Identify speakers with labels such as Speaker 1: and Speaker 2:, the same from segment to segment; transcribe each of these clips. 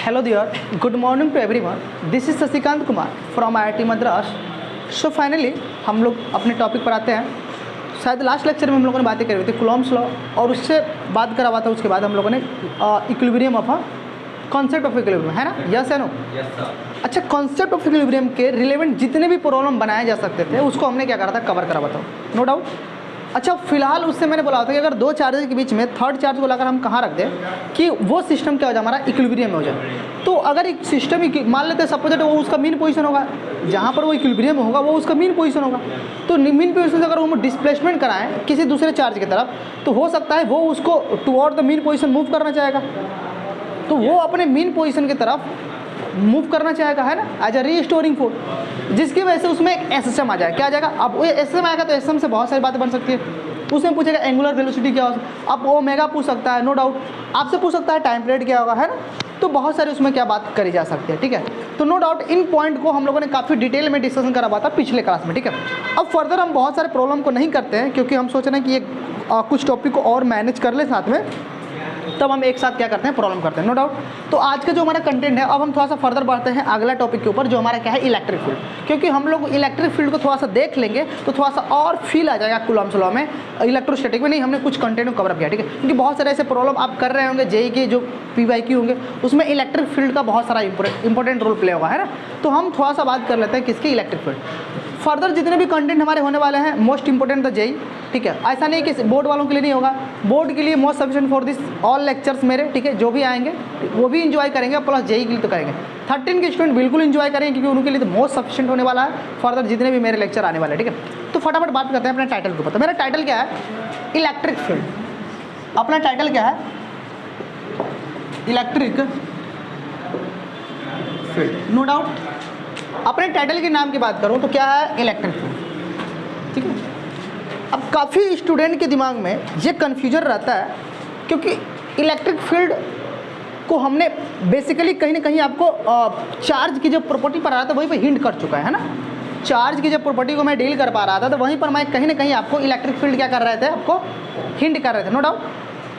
Speaker 1: Hello there, good morning to everyone. This is Shashikant Kumar from IIT Madras. So finally हम लोग अपने topic पर आते हैं. शायद लास्ट लेक्चर में हम लोगों ने बातें करी हुई थी कुलॉम्स लॉ और उससे बात करा हुआ था. उसके बाद हम लोगों ने equilibrium of concept of equilibrium, है ना? यस है नो? अच्छा, कॉन्सेप्ट ऑफ इक्विलिब्रियम के रिलेवेंट जितने भी प्रॉब्लम बनाए जा सकते थे उसको हमने क्या करा था, कवर करा हुआ था. No doubt. अच्छा, फिलहाल उससे मैंने बोला था कि अगर दो चार्जेस के बीच में थर्ड चार्ज को लाकर हम कहाँ रख दें कि वो सिस्टम क्या हो जाए, हमारा इक्विलिब्रियम में हो जाए. तो अगर एक सिस्टम मान लेते हैं सपोज वो उसका मीन पोजीशन होगा, जहाँ पर वो इक्विलिब्रियम होगा वो उसका मीन पोजीशन होगा. तो मीन पोजीशन से अगर हम डिस्प्लेसमेंट कराएं किसी दूसरे चार्ज की तरफ तो हो सकता है वो उसको toward the mean position move करना चाहेगा. तो वो अपने मीन पोजीशन की तरफ मूव करना चाहेगा, है ना, एज अ रीस्टोरिंग फोर्स, जिसकी वजह से उसमें एक एसएसएम आ जाएगा. क्या आ जाएगा? अब वो एसएसएम आएगा तो एसएसएम से बहुत सारी बातें बन सकती है. उसमें पूछेगा एंगुलर वेलोसिटी क्या हो, अब ओमेगा पूछ सकता है, नो डाउट. आपसे पूछ सकता है टाइम पीरियड क्या होगा, है ना. तो बहुत सारी उसमें क्या बात करी जा सकती है. ठीक है, तो नो डाउट इन पॉइंट को हम लोगों ने काफ़ी डिटेल में डिस्कशन करा हुआ था पिछले क्लास में. ठीक है, अब फर्दर हम बहुत सारे प्रॉब्लम को नहीं करते हैं क्योंकि हम सोच रहे हैं कि ये कुछ टॉपिक को और मैनेज कर ले साथ में, तब हम एक साथ क्या करते हैं, प्रॉब्लम करते हैं. No doubt. तो आज का जो हमारा कंटेंट है, अब हम थोड़ा सा फर्दर बढ़ते हैं अगला टॉपिक के ऊपर जो हमारा क्या है, इलेक्ट्रिक फील्ड. क्योंकि हम लोग इलेक्ट्रिक फील्ड को थोड़ा सा देख लेंगे तो थोड़ा सा और फील आ जाएगा कूलॉम्स लॉ में. इलेक्ट्रोस्टैटिक में नहीं, हमने कुछ कंटेंट को कवर किया. ठीक है, क्योंकि बहुत सारे ऐसे प्रॉब्लम आप कर रहे होंगे जेई के जो PYQ होंगे उसमें इलेक्ट्रिक फील्ड का बहुत सारा इंपॉर्टेंट रोल प्ले होगा, है ना. तो हम थोड़ा सा बात कर लेते हैं किसकी, इलेक्ट्रिक फील्ड. फर्दर जितने भी कंटेंट हमारे होने वाले हैं मोस्ट इंपॉर्टेंट द जेई. ठीक है, ऐसा नहीं कि बोर्ड वालों के लिए नहीं होगा, बोर्ड के लिए most sufficient for this all lectures मेरे. ठीक है, जो भी आएंगे वो भी इंजॉय करेंगे, प्लस जेई के लिए तो करेंगे. 13 के स्टूडेंट बिल्कुल इंजॉय करेंगे क्योंकि उनके लिए तो मोस्ट सफिशिएंट होने वाला है फर्दर जितने भी मेरे लेक्चर आने वाले. ठीक है, तो फटाफट बात करते हैं अपने टाइटल के ऊपर. तो मेरा टाइटल क्या है, इलेक्ट्रिक फील्ड. अपना टाइटल क्या है, इलेक्ट्रिक फील्ड. No doubt. अपने टाइटल के नाम की बात करूं तो क्या है, इलेक्ट्रिक फील्ड. ठीक है, अब काफ़ी स्टूडेंट के दिमाग में ये कन्फ्यूजन रहता है क्योंकि इलेक्ट्रिक फील्ड को हमने बेसिकली कहीं ना कहीं आपको चार्ज की जो प्रॉपर्टी पर आ रहा था वहीं पर हिंट कर चुका है ना. चार्ज की जब प्रॉपर्टी को मैं डील कर पा रहा था तो वहीं पर मैं कहीं ना कहीं आपको इलेक्ट्रिक फील्ड क्या कर रहे थे, आपको हिंट कर रहे थे. No doubt.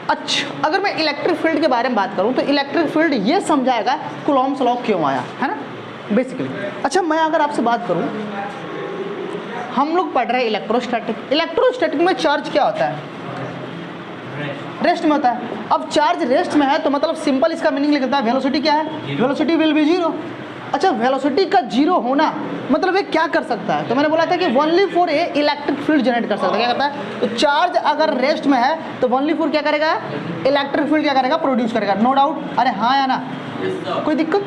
Speaker 1: अच्छा, अगर मैं इलेक्ट्रिक फील्ड के बारे में बात करूँ तो इलेक्ट्रिक फील्ड ये समझाएगा कूलॉम्स लॉ क्यों आया, है ना, बेसिकली. अच्छा, मैं अगर आपसे बात करूँ, हम लोग पढ़ रहे हैं इलेक्ट्रोस्टैटिक. इलेक्ट्रोस्टैटिक में चार्ज क्या होता है, रेस्ट में होता है. अब चार्ज रेस्ट में है तो मतलब सिंपल इसका मीनिंग लिखता है वेलोसिटी क्या है, वेलोसिटी विल बी जीरो. अच्छा, वेलोसिटी का जीरो होना मतलब ये क्या कर सकता है, तो मैंने बोला था कि only for a electric field generate कर सकता है. क्या करता है, तो चार्ज अगर रेस्ट में है तो ओनली फॉर क्या करेगा, इलेक्ट्रिक फील्ड क्या करेगा, प्रोड्यूस करेगा. No doubt. अरे हाँ या ना, कोई दिक्कत.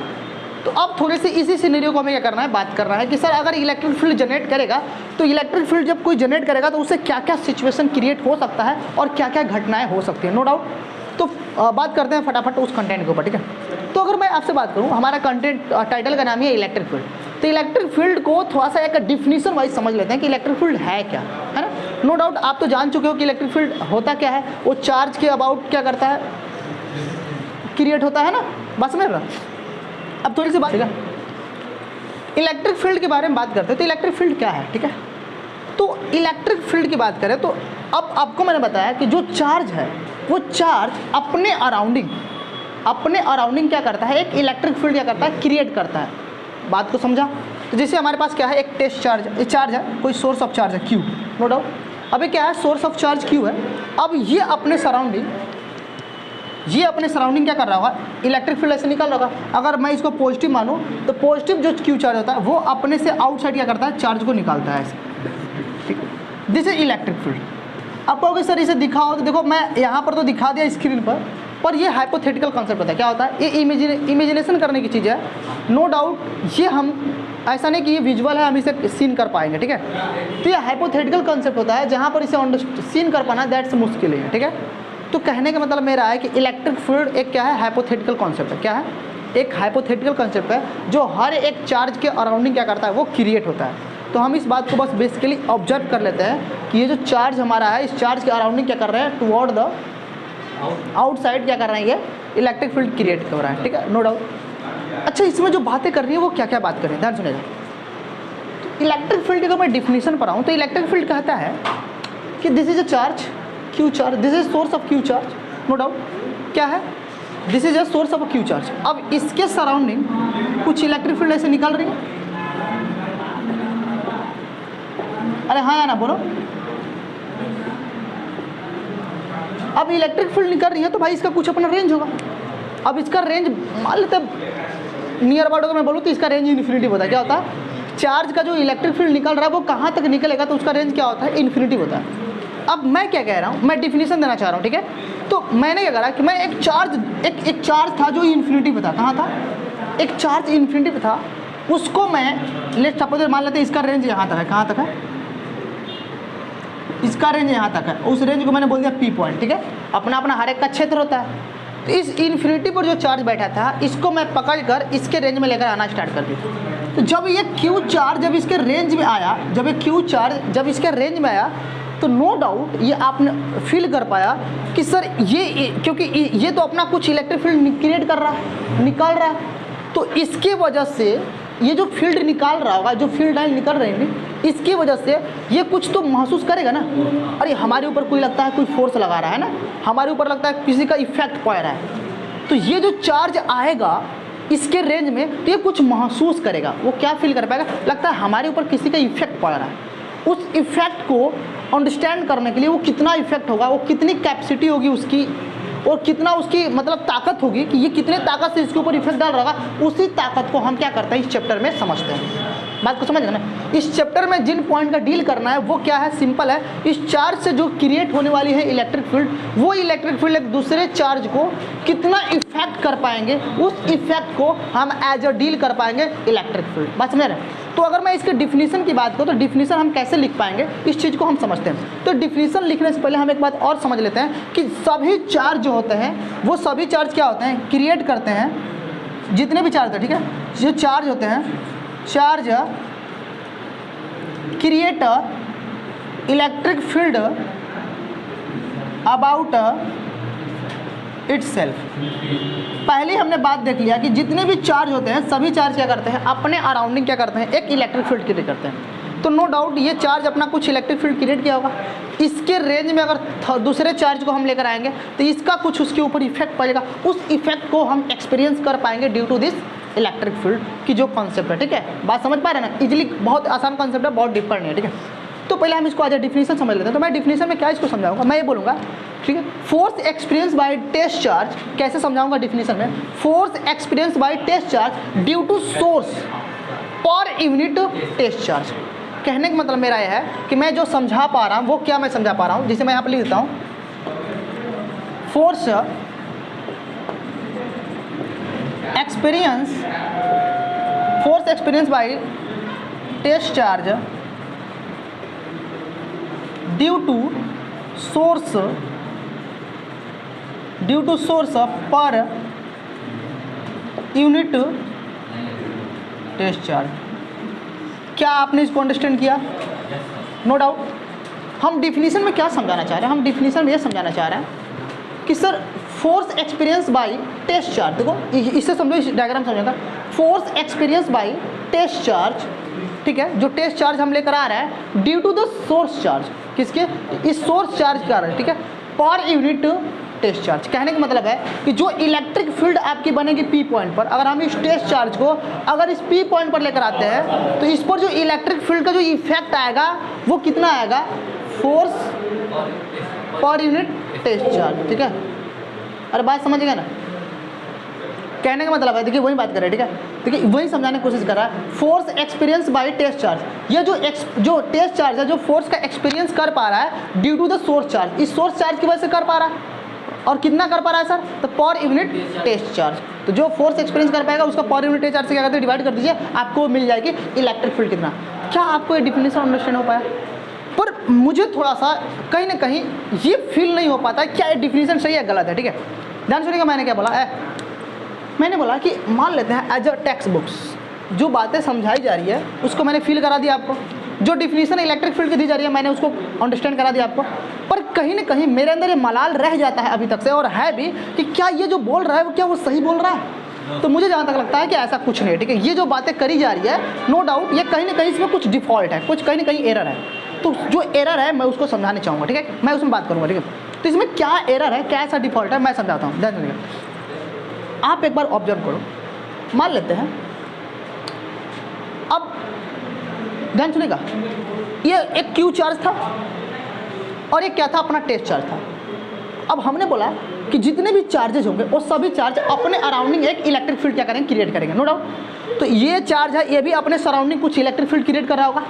Speaker 1: तो अब थोड़े से इसी सिनेरियो को हमें क्या करना है, बात करना है कि सर अगर इलेक्ट्रिक फील्ड जनरेट करेगा तो इलेक्ट्रिक फील्ड जब कोई जनरेट करेगा तो उससे क्या क्या सिचुएशन क्रिएट हो सकता है और क्या क्या घटनाएं हो सकती हैं. No doubt. तो बात करते हैं फटाफट उस कंटेंट के ऊपर. ठीक है, तो अगर मैं आपसे बात करूं, हमारा कंटेंट टाइटल का नाम है इलेक्ट्रिक फील्ड. तो इलेक्ट्रिक फील्ड को थोड़ा सा एक डिफिनीशन वाइज समझ लेते हैं कि इलेक्ट्रिक फील्ड है क्या, है ना. नो डाउट आप तो जान चुके हो कि इलेक्ट्रिक फील्ड होता क्या है, वो चार्ज के अबाउट क्या करता है, क्रिएट होता है ना. बस में अब थोड़ी सी बात है इलेक्ट्रिक फील्ड के बारे में बात करते हैं. तो इलेक्ट्रिक फील्ड क्या है, ठीक है. तो इलेक्ट्रिक फील्ड की बात करें तो अब आपको मैंने बताया कि जो चार्ज है वो चार्ज अपने अराउंडिंग क्या करता है, एक इलेक्ट्रिक फील्ड क्या करता है, क्रिएट करता है. बात को समझा. तो जैसे हमारे पास क्या है, एक टेस्ट चार्ज, चार्ज है, कोई सोर्स ऑफ चार्ज है Q. No doubt. अभी क्या है, सोर्स ऑफ चार्ज Q है. अब ये अपने सराउंडिंग क्या कर रहा होगा, इलेक्ट्रिक फील्ड ऐसे निकल रहा होगा. अगर मैं इसको पॉजिटिव मानूँ तो पॉजिटिव जो Q चार्ज होता है वो अपने से आउटसाइड क्या करता है, चार्ज को निकालता है ऐसे. ठीक है, दिस इज इलेक्ट्रिक फील्ड. आप कहोगे सर इसे दिखाओ, तो देखो मैं यहाँ पर तो दिखा दिया स्क्रीन पर ये हाइपोथेटिकल कॉन्सेप्ट होता है. क्या होता है, ये इमेजिनेशन करने की चीज़ है. नो डाउट ये हम ऐसा नहीं कि ये विजुअल है हम इसे सीन कर पाएंगे. ठीक है, तो ये हाइपोथेटिकल कॉन्सेप्ट होता है जहाँ पर इसे सीन कर पाना दैट्स मुश्किल है. ठीक है, तो कहने का मतलब मेरा है कि इलेक्ट्रिक फील्ड एक क्या है, हाइपोथेटिकल कॉन्सेप्ट है. क्या है, एक हाइपोथेटिकल कॉन्सेप्ट है जो हर एक चार्ज के अराउंडिंग क्या करता है, वो क्रिएट होता है. तो हम इस बात को बस बेसिकली ऑब्जर्व कर लेते हैं कि ये जो चार्ज हमारा है इस चार्ज के अराउंडिंग क्या कर रहे हैं, टुवर्ड द आउटसाइड क्या कर रहे हैं, ये इलेक्ट्रिक फील्ड क्रिएट कर रहा है. ठीक है, नो डाउट. अच्छा, इसमें जो बातें कर रही है वो क्या क्या बात कर रही है, ध्यान सुनेगा. तो इलेक्ट्रिक फील्ड की अगर मैं डिफिनीशन पर आऊँ तो इलेक्ट्रिक फील्ड कहता है कि this is a charge Q charge, this is source of Q charge. No doubt. क्या है, this is a source of a Q charge. अब इसके सराउंडिंग कुछ इलेक्ट्रिक फील्ड ऐसे निकल रही है, अरे हाँ या ना बोलो। अब इलेक्ट्रिक फील्ड निकल रही है तो भाई इसका कुछ अपना रेंज होगा। अब इसका रेंज मान लेते नियर अबाउट अगर मैं बोलूँ तो इसका रेंज इन्फिनिटी होता है। क्या होता है? चार्ज का जो इलेक्ट्रिक फील्ड निकल रहा है वो कहाँ तक निकलेगा तो उसका रेंज क्या होता है? इन्फिनिटी होता है। अब मैं क्या कह रहा हूँ, मैं डिफिनीशन देना चाह रहा हूँ, ठीक है। तो मैंने क्या करा कि मैं एक चार्ज था जो इन्फिनिटी पे था। कहाँ था? एक चार्ज इन्फिनिटी पे था, उसको मैं लेट्स सपोज मान लेते हैं इसका रेंज यहाँ तक है। कहाँ तक है? इसका रेंज यहाँ तक है। उस रेंज को मैंने बोल दिया पी पॉइंट, ठीक है। अपना अपना हर एक का क्षेत्र होता है। तो इस इन्फिनिटी पर जो चार्ज बैठा था इसको मैं पकड़ कर इसके रेंज में लेकर आना स्टार्ट कर दिया। तो जब ये क्यू चार्ज जब इसके रेंज में आया, जब ये क्यू चार्ज जब इसके रेंज में आया तो नो डाउट ये आपने फील कर पाया कि सर ये क्योंकि ये तो अपना कुछ इलेक्ट्रिक फील्ड क्रिएट कर रहा है, निकाल रहा है। तो इसके वजह से ये जो फील्ड निकाल रहा होगा, जो फील्ड लाइन निकल रही है, इसकी वजह से ये कुछ तो महसूस करेगा ना। अरे हमारे ऊपर कोई लगता है कोई फोर्स लगा रहा है ना, हमारे ऊपर लगता है किसी का इफेक्ट पड़ रहा है। तो ये जो चार्ज आएगा इसके रेंज में तो ये कुछ महसूस करेगा। वो क्या फील कर पाएगा? लगता है हमारे ऊपर किसी का इफेक्ट पड़ रहा है। उस इफेक्ट को अंडरस्टैंड करने के लिए वो कितना इफेक्ट होगा, वो कितनी कैपेसिटी होगी उसकी, और कितना उसकी मतलब ताकत होगी कि ये कितने ताकत से इसके ऊपर इफेक्ट डाल रहा होगा, उसी ताकत को हम क्या करते हैं इस चैप्टर में समझते हैं। बात को समझ गए ना? इस चैप्टर में जिन पॉइंट का डील करना है वो क्या है? सिंपल है। इस चार्ज से जो क्रिएट होने वाली है इलेक्ट्रिक फील्ड, वो इलेक्ट्रिक फील्ड एक दूसरे चार्ज को कितना इफेक्ट कर पाएंगे, उस इफेक्ट को हम एज अ डील कर पाएंगे इलेक्ट्रिक फील्ड। बात समझ रहे हैं? तो अगर मैं इसके डिफिनीशन की बात करूँ तो डिफिनीशन हम कैसे लिख पाएंगे इस चीज़ को हम समझते हैं। तो डिफिनीशन लिखने से पहले हम एक बात और समझ लेते हैं कि सभी चार्ज जो होते हैं वो सभी चार्ज क्या होते हैं? क्रिएट करते हैं। जितने भी चार्ज है, ठीक है, जो चार्ज होते हैं, charge create electric field about itself. पहले हमने बात देख लिया कि जितने भी चार्ज होते हैं सभी चार्ज क्या करते हैं? अपने अराउंडिंग क्या करते हैं? एक इलेक्ट्रिक फील्ड क्रिएट करते हैं। तो नो डाउट ये चार्ज अपना कुछ इलेक्ट्रिक फील्ड क्रिएट किया होगा। इसके रेंज में अगर दूसरे चार्ज को हम लेकर आएंगे तो इसका कुछ उसके ऊपर इफेक्ट पड़ेगा। उस इफेक्ट को हम एक्सपीरियंस कर पाएंगे due to this electric field की जो कॉन्सेप्ट है, ठीक है। बात समझ पा रहे हैं ना? इजीली, बहुत आसान कॉन्सेप्ट है, बहुत डीपर नहीं है, ठीक है। तो पहले हम इसको आज डिफिनीशन समझ लेते हैं। तो मैं डिफिनीशन में क्या इसको समझाऊंगा? मैं ये बोलूँगा, ठीक है, force experience by test charge. कैसे समझाऊंगा डिफिनीशन में? Force experience by test charge due to source per unit test charge. कहने का मतलब मेरा यह है कि मैं जो समझा पा रहा हूँ वो क्या मैं समझा पा रहा हूँ, जिसे मैं यहाँ पर लिख देता हूँ। Force experience by test charge due to source per unit test charge. क्या आपने इसको अंडरस्टैंड किया? No doubt. हम डिफिनीशन में क्या समझाना चाह रहे हैं? हम डिफिनीशन में ये समझाना चाह रहे हैं कि sir force experience by test charge, देखो इससे समझो, इस डायग्राम समझेगा। Force experience by test charge, ठीक है, जो टेस्ट चार्ज हम लेकर आ रहे हैं due to the source charge. किसके? इस सोर्स चार्ज का है, ठीक है, पर यूनिट टेस्ट चार्ज। कहने का मतलब है कि जो इलेक्ट्रिक फील्ड आपकी बनेगी पी पॉइंट पर, अगर हम इस टेस्ट चार्ज को अगर इस पी पॉइंट पर लेकर आते हैं तो इस पर जो इलेक्ट्रिक फील्ड का जो इफेक्ट आएगा वो कितना आएगा? फोर्स पर यूनिट टेस्ट चार्ज, ठीक है। अरे बात समझिएगा ना? कहने का मतलब है, देखिए वही बात कर रहे हैं, ठीक है, देखिए वही समझाने की कोशिश कर रहा है। Force experience by test charge, ये जो टेस्ट चार्ज है जो फोर्स का एक्सपीरियंस कर पा रहा है due to the source charge, इस सोर्स चार्ज की वजह से कर पा रहा है। और कितना कर पा रहा है सर? तो पर यूनिट टेस्ट चार्ज। तो जो फोर्स एक्सपीरियंस कर पाएगा उसका पर यूनिट टेस्ट चार्ज से क्या करते हैं? डिवाइड कर दीजिए, आपको मिल जाएगी इलेक्ट्रिक फील्ड कितना। क्या आपको ये डिफिनेशन अंडरस्टैंड हो पाया? पर मुझे थोड़ा सा कहीं ना कहीं ये फील नहीं हो पाता क्या ये डिफिनेशन सही है गलत है, ठीक है। ध्यान सुनिएगा, मैंने क्या बोला है? मैंने बोला कि मान लेते हैं एज अ टेक्स्ट बुक्स जो बातें समझाई जा रही है उसको मैंने फील करा दिया आपको, जो डिफिनीशन इलेक्ट्रिक फील्ड की दी जा रही है मैंने उसको अंडरस्टैंड करा दिया आपको। पर कहीं ना कहीं मेरे अंदर ये मलाल रह जाता है अभी तक से, और है भी, कि क्या ये जो बोल रहा है वो क्या वो सही बोल रहा है? तो मुझे जहाँ तक लगता है कि ऐसा कुछ नहीं है, ठीक है। ये जो बातें करी जा रही है नो डाउट ये कहीं ना कहीं इसमें कुछ डिफ़ॉल्ट है, कुछ कहीं ना कहीं एरर है। तो जो एरर है मैं उसको समझाने चाहूँगा, ठीक है, मैं उसमें बात करूँगा, ठीक है। तो इसमें क्या एरर है, क्या ऐसा डिफ़ॉल्ट है, मैं समझाता हूँ, ध्यान दीजिएगा। आप एक बार ऑब्जर्व करो, मान लेते हैं, अब ध्यान सुनेगा, ये एक क्यू चार्ज था और ये क्या था, अपना टेस्ट चार्ज था। अब हमने बोला कि जितने भी चार्जेज होंगे वो सभी चार्ज अपने अराउंडिंग एक इलेक्ट्रिक फील्ड क्या करेंगे, क्रिएट करेंगे, नो डाउट। तो ये चार्ज है, ये भी अपने सराउंडिंग कुछ इलेक्ट्रिक फील्ड क्रिएट कर रहा होगा।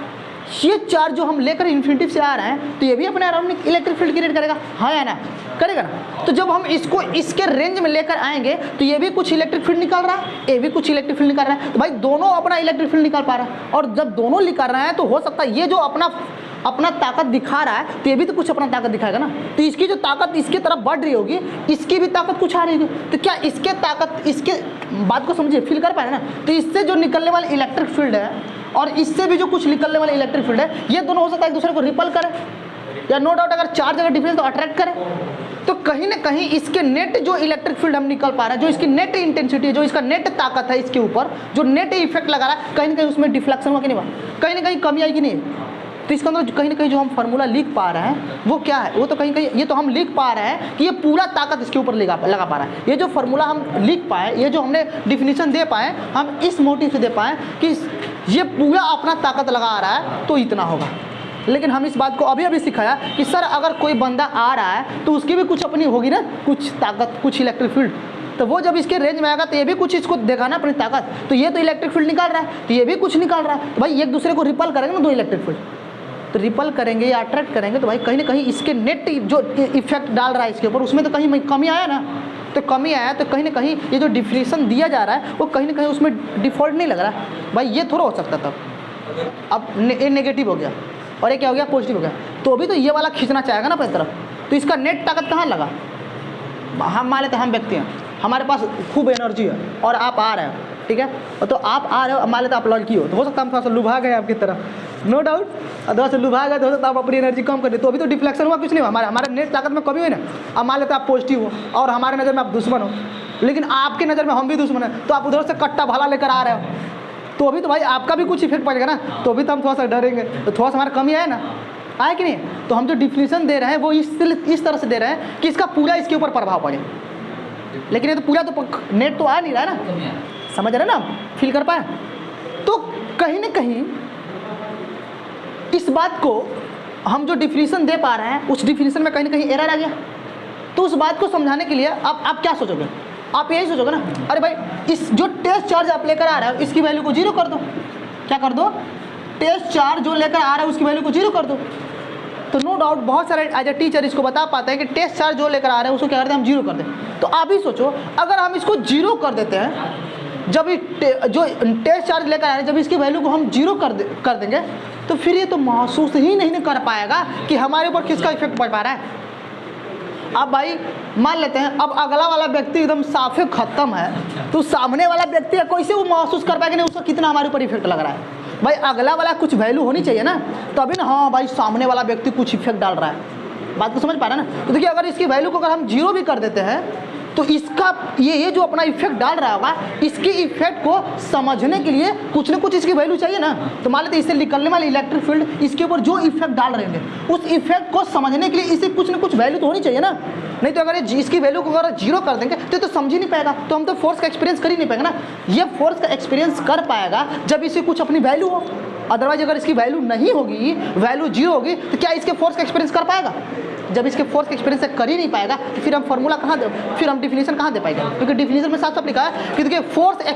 Speaker 1: ये चार्ज जो हम लेकर इन्फिनिटी से आ रहे हैं तो ये भी अपने अराउंडिंग इलेक्ट्रिक फील्ड क्रिएट करेगा, हाँ या ना, करेगा ना। तो जब हम इसको इसके रेंज में लेकर आएंगे तो ये भी कुछ इलेक्ट्रिक फील्ड निकाल रहा है, ये भी कुछ इलेक्ट्रिक फील्ड निकाल रहा है, तो भाई दोनों अपना इलेक्ट्रिक फील्ड निकाल पा रहा है। और जब दोनों निकाल रहे हैं तो हो सकता है ये जो अपना ताकत दिखा रहा है तो ये भी तो कुछ अपना ताकत दिखाएगा ना। तो इसकी जो ताकत इसके तरफ बढ़ रही होगी, इसकी भी ताकत कुछ आ रही होगी, तो क्या इसके ताकत, इसके बात को समझिए, फील कर पाए ना। तो इससे जो निकलने वाली इलेक्ट्रिक फील्ड है और इससे भी जो कुछ निकलने वाली इलेक्ट्रिक फील्ड है, ये दोनों हो सकता है एक दूसरे को रिपल करे, या नो डाउट अगर चार्ज अगर डिफरेंस तो अट्रैक्ट करे। तो कहीं ना कहीं इसके नेट जो इलेक्ट्रिक फील्ड हम निकल पा रहे हैं, जो इसकी नेट इंटेंसिटी है, जो इसका नेट ताकत है इसके ऊपर, जो नेट इफेक्ट लगा रहा है, कहीं ना कहीं उसमें डिफ्लेक्शन हुआ कि नहीं हुआ, कहीं ना कहीं कमी आई कि नहीं। तो इसके अंदर कहीं ना कहीं जो हम फार्मूला लिख पा रहे हैं वो क्या है, वो तो कहीं कहीं ये तो हम लिख पा रहे हैं कि ये पूरा ताकत इसके ऊपर लगा पा रहा है। ये जो फार्मूला हम लिख पाए, ये जो हमने डिफिनीशन दे पाए, हम इस मोटिव से दे पाए कि ये पूरा अपना ताकत लगा रहा है तो इतना होगा। लेकिन हम इस बात को अभी सिखाया कि सर अगर कोई बंदा आ रहा है तो उसकी भी कुछ अपनी होगी ना, कुछ ताकत, कुछ इलेक्ट्रिक फील्ड, तो वो जब इसके रेंज में आएगा तो ये भी कुछ इसको देगा ना अपनी ताकत। तो ये तो इलेक्ट्रिक फील्ड निकाल रहा है तो ये भी कुछ निकाल रहा है, तो भाई एक दूसरे को रिपल करेंगे ना दो इलेक्ट्रिक फील्ड, तो रिपल करेंगे या अट्रैक्ट करेंगे तो भाई कहीं ना कहीं इसके नेट जो इफेक्ट डाल रहा है इसके ऊपर, उसमें तो कहीं कमी आया ना। तो कमी आया तो कहीं ना कहीं ये जो डिफिनीशन दिया जा रहा है वो कहीं ना कहीं उसमें डिफॉल्ट नहीं लग रहा है। भाई ये थोड़ा हो सकता था, अब ये नेगेटिव हो गया और ये क्या हो गया, पॉजिटिव हो गया, तो भी तो ये वाला खींचना चाहेगा ना अपनी तरफ। तो इसका नेट ताकत कहाँ लगा, हम मान लेते हैं हम व्यक्ति हैं, हमारे पास खूब एनर्जी है और आप आ रहे हैं, ठीक है, तो आप आ रहे हो, मान लेते आप लड़की हो, तो हो सकता है हम थोड़ा सा लुभा गए आपकी तरह, नो डाउट, थोड़ा सा लुभा गए तो हो सकता है आप अपनी एनर्जी कम कर दे, तो अभी तो डिफ्लेक्शन हुआ, कुछ नहीं हुआ, हमारे नेट ताकत में कमी हुई ना। अब मान लेते आप पॉजिटिव हो और हमारे नज़र में आप दुश्मन हो, लेकिन आपके नज़र में हम भी दुश्मन हैं, तो आप उधर से कट्टा भाला लेकर आ रहे हो, तो अभी तो भाई आपका भी कुछ इफेक्ट पड़ेगा ना, तो अभी तो हम थोड़ा सा डरेंगे, तो थोड़ा सा हमारा कमी आया ना, आया कि नहीं। तो हम जो डिफिनीशन दे रहे हैं वो इस तरह से दे रहे हैं कि इसका पूरा इसके ऊपर प्रभाव पड़े, लेकिन ये तो पूरा तो नेट तो आ नहीं रहा है ना, समझ रहे ना, फील कर पाए। तो कहीं ना कहीं इस बात को हम जो डिफिनीशन दे पा रहे हैं उस डिफिनीशन में कहीं ना कहीं एरर आ गया। तो उस बात को समझाने के लिए आप क्या सोचोगे, आप यही सोचोगे ना, अरे भाई इस जो टेस्ट चार्ज आप लेकर आ रहे हो इसकी वैल्यू को जीरो कर दो, क्या कर दो, टेस्ट चार्ज जो लेकर आ रहा है उसकी वैल्यू को जीरो कर दो। तो नो डाउट बहुत सारे एज ए टीचर इसको बता पाते हैं कि टेस्ट चार्ज जो लेकर आ रहे हैं उसको क्या करते हैं, हम जीरो कर दें। तो आप ही सोचो अगर हम इसको जीरो कर देते हैं, जब जो टेस्ट चार्ज लेकर आ रहे हैं जब इसकी वैल्यू को हम जीरो कर देंगे तो फिर ये तो महसूस ही नहीं कर पाएगा कि हमारे ऊपर किसका इफेक्ट पड़ पा रहा है। अब भाई मान लेते हैं अब अगला वाला व्यक्ति एकदम साफे खत्म है, तो सामने वाला व्यक्ति है कैसे वो महसूस कर पाएगा नहीं उसका कितना हमारे ऊपर इफेक्ट लग रहा है। भाई अगला वाला कुछ वैल्यू होनी चाहिए ना, तभी ना, हाँ भाई सामने वाला व्यक्ति कुछ इफेक्ट डाल रहा है, बात को समझ पा रहा है ना। तो देखिए अगर इसकी वैल्यू को अगर हम जीरो भी कर देते हैं तो इसका ये जो अपना इफेक्ट डाल रहा होगा इसके इफेक्ट को समझने के लिए कुछ ना कुछ इसकी वैल्यू चाहिए ना। तो मान लेते इससे निकलने वाले इलेक्ट्रिक फील्ड इसके ऊपर जो इफेक्ट डाल रहे हैं उस इफेक्ट को समझने के लिए इसे कुछ ना कुछ वैल्यू तो होनी चाहिए ना। नहीं तो अगर ये इसकी वैल्यू को अगर जीरो कर देंगे तो समझ ही नहीं पाएगा, तो हम तो फोर्स का एक्सपीरियंस कर ही नहीं पाएंगे ना। ये फोर्स का एक्सपीरियंस कर पाएगा जब इसे कुछ अपनी वैल्यू हो, अदरवाइज अगर इसकी वैल्यू नहीं होगी, वैल्यू जीरो होगी, तो क्या इसके फोर्स का एक्सपीरियंस कर पाएगा। जब इसके फोर्स का एक्सपीरियंस कर ही नहीं पाएगा तो फिर हम फार्मूला कहाँ दे, फिर हम डिफिनीशन कहाँ दे पाएंगे, क्योंकि डिफिनीशन में साफ साफ लिखा है कि देखिए force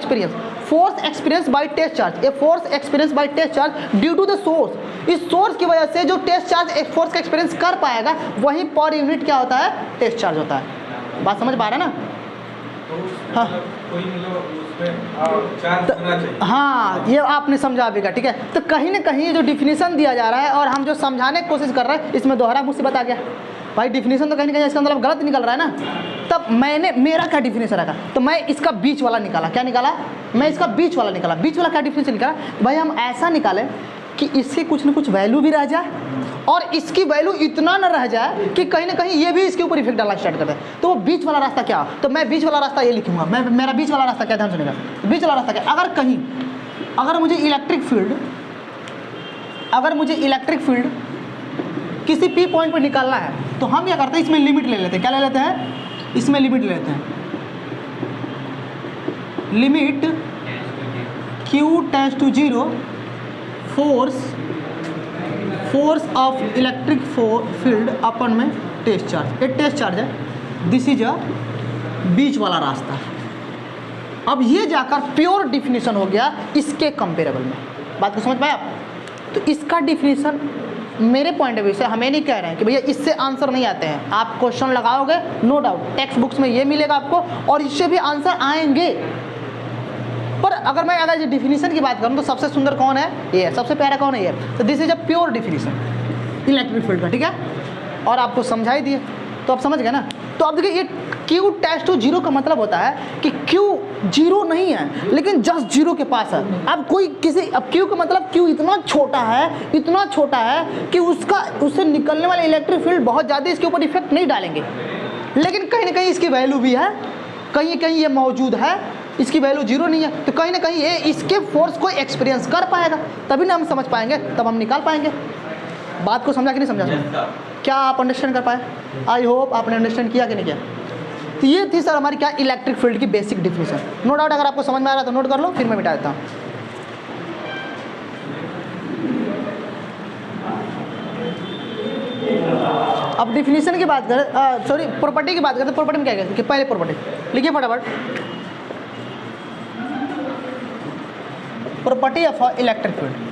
Speaker 1: experience by test charge, a force experience by test charge due to the source. इस सोर्स की वजह से जो टेस्ट चार्ज फोर्स का एक्सपीरियंस कर पाएगा वहीं पर यूनिट क्या होता है, टेस्ट चार्ज होता है। बात समझ पा रहे हैं ना। हाँ हाँ ये आपने समझा भी, ठीक है। तो कहीं ना कहीं ये जो डिफिनीशन दिया जा रहा है और हम जो समझाने की कोशिश कर रहे हैं इसमें दोहरा मुसीबत आ गया। भाई डिफिनीशन तो कहीं ना कहीं इसका मतलब गलत निकल रहा है ना। तब मेरा क्या डिफिनीशन रखा, तो मैं इसका बीच वाला निकाला। क्या निकाला, मैं इसका बीच वाला निकाला। बीच वाला क्या डिफिनीशन निकाला, भाई हम ऐसा निकालें कि इसकी कुछ न कुछ वैल्यू भी रह जाए और इसकी वैल्यू इतना न रह जाए कि कहीं ना कहीं ये भी इसके ऊपर इफेक्ट डालना स्टार्ट कर दे। तो वो बीच वाला रास्ता क्या, तो मैं बीच वाला रास्ता ये लिखूंगा। मेरा बीच वाला रास्ता क्या, ध्यान सुनेगा। बीच वाला रास्ता क्या, अगर मुझे इलेक्ट्रिक फील्ड किसी पी पॉइंट पर निकालना है तो हम क्या करते हैं, इसमें लिमिट ले लेते हैं। क्या ले लेते हैं, इसमें लिमिट ले लेते हैं। Limit Q tends to 0 force of electric field अपन में टेस्ट चार्ज, ये टेस्ट चार्ज है, दिस इज अ बीच वाला रास्ता। अब ये जाकर प्योर डिफिनीशन हो गया इसके कंपेरेबल में। बात को समझ पाए आप? तो इसका डिफिनीशन मेरे पॉइंट ऑफ व्यू से, हमें नहीं कह रहे हैं कि भैया इससे आंसर नहीं आते हैं, आप क्वेश्चन लगाओगे नो डाउट टेक्स्ट बुक्स में ये मिलेगा आपको और इससे भी आंसर आएंगे। पर अगर मैं अगर डिफिनीशन की बात करूं तो सबसे सुंदर कौन है? ये है। सबसे प्यारा कौन है? ये। तो this is a pure definition electric field का, ठीक है। और आपको समझाई दिए तो आप समझ गए ना। तो आप देखिए ये Q टेंड्स टू 0 का मतलब होता है कि Q 0 नहीं है लेकिन जस्ट 0 के पास है। अब कोई किसी, अब Q का मतलब Q इतना छोटा है कि उससे निकलने वाले इलेक्ट्रिक फील्ड बहुत ज़्यादा इसके ऊपर इफेक्ट नहीं डालेंगे, लेकिन कहीं ना कहीं इसकी वैल्यू भी है, कहीं कहीं ये मौजूद है, इसकी वैल्यू 0 नहीं है, तो कहीं ना कहीं ये इसके फोर्स को एक्सपीरियंस कर पाएगा, तभी ना हम समझ पाएंगे, तब हम निकाल पाएंगे। बात को समझा कि नहीं समझा? क्या आप अंडरस्टैंड कर पाए? आई होप आपने अंडरस्टैंड किया कि नहीं किया। तो ये थी सर हमारी क्या इलेक्ट्रिक फील्ड की बेसिक डिफिनीशन। नो डाउट अगर आपको समझ में आ रहा है तो नोट कर लो, फिर मैं मिटा देता हूँ। अब डिफिनीशन की बात करें, सॉरी प्रॉपर्टी की बात करते हैं। प्रॉपर्टी में क्या कहते हैं कि पहले प्रॉपर्टी लिखिए फटाफट, प्रॉपर्टी ऑफ इलेक्ट्रिक फील्ड।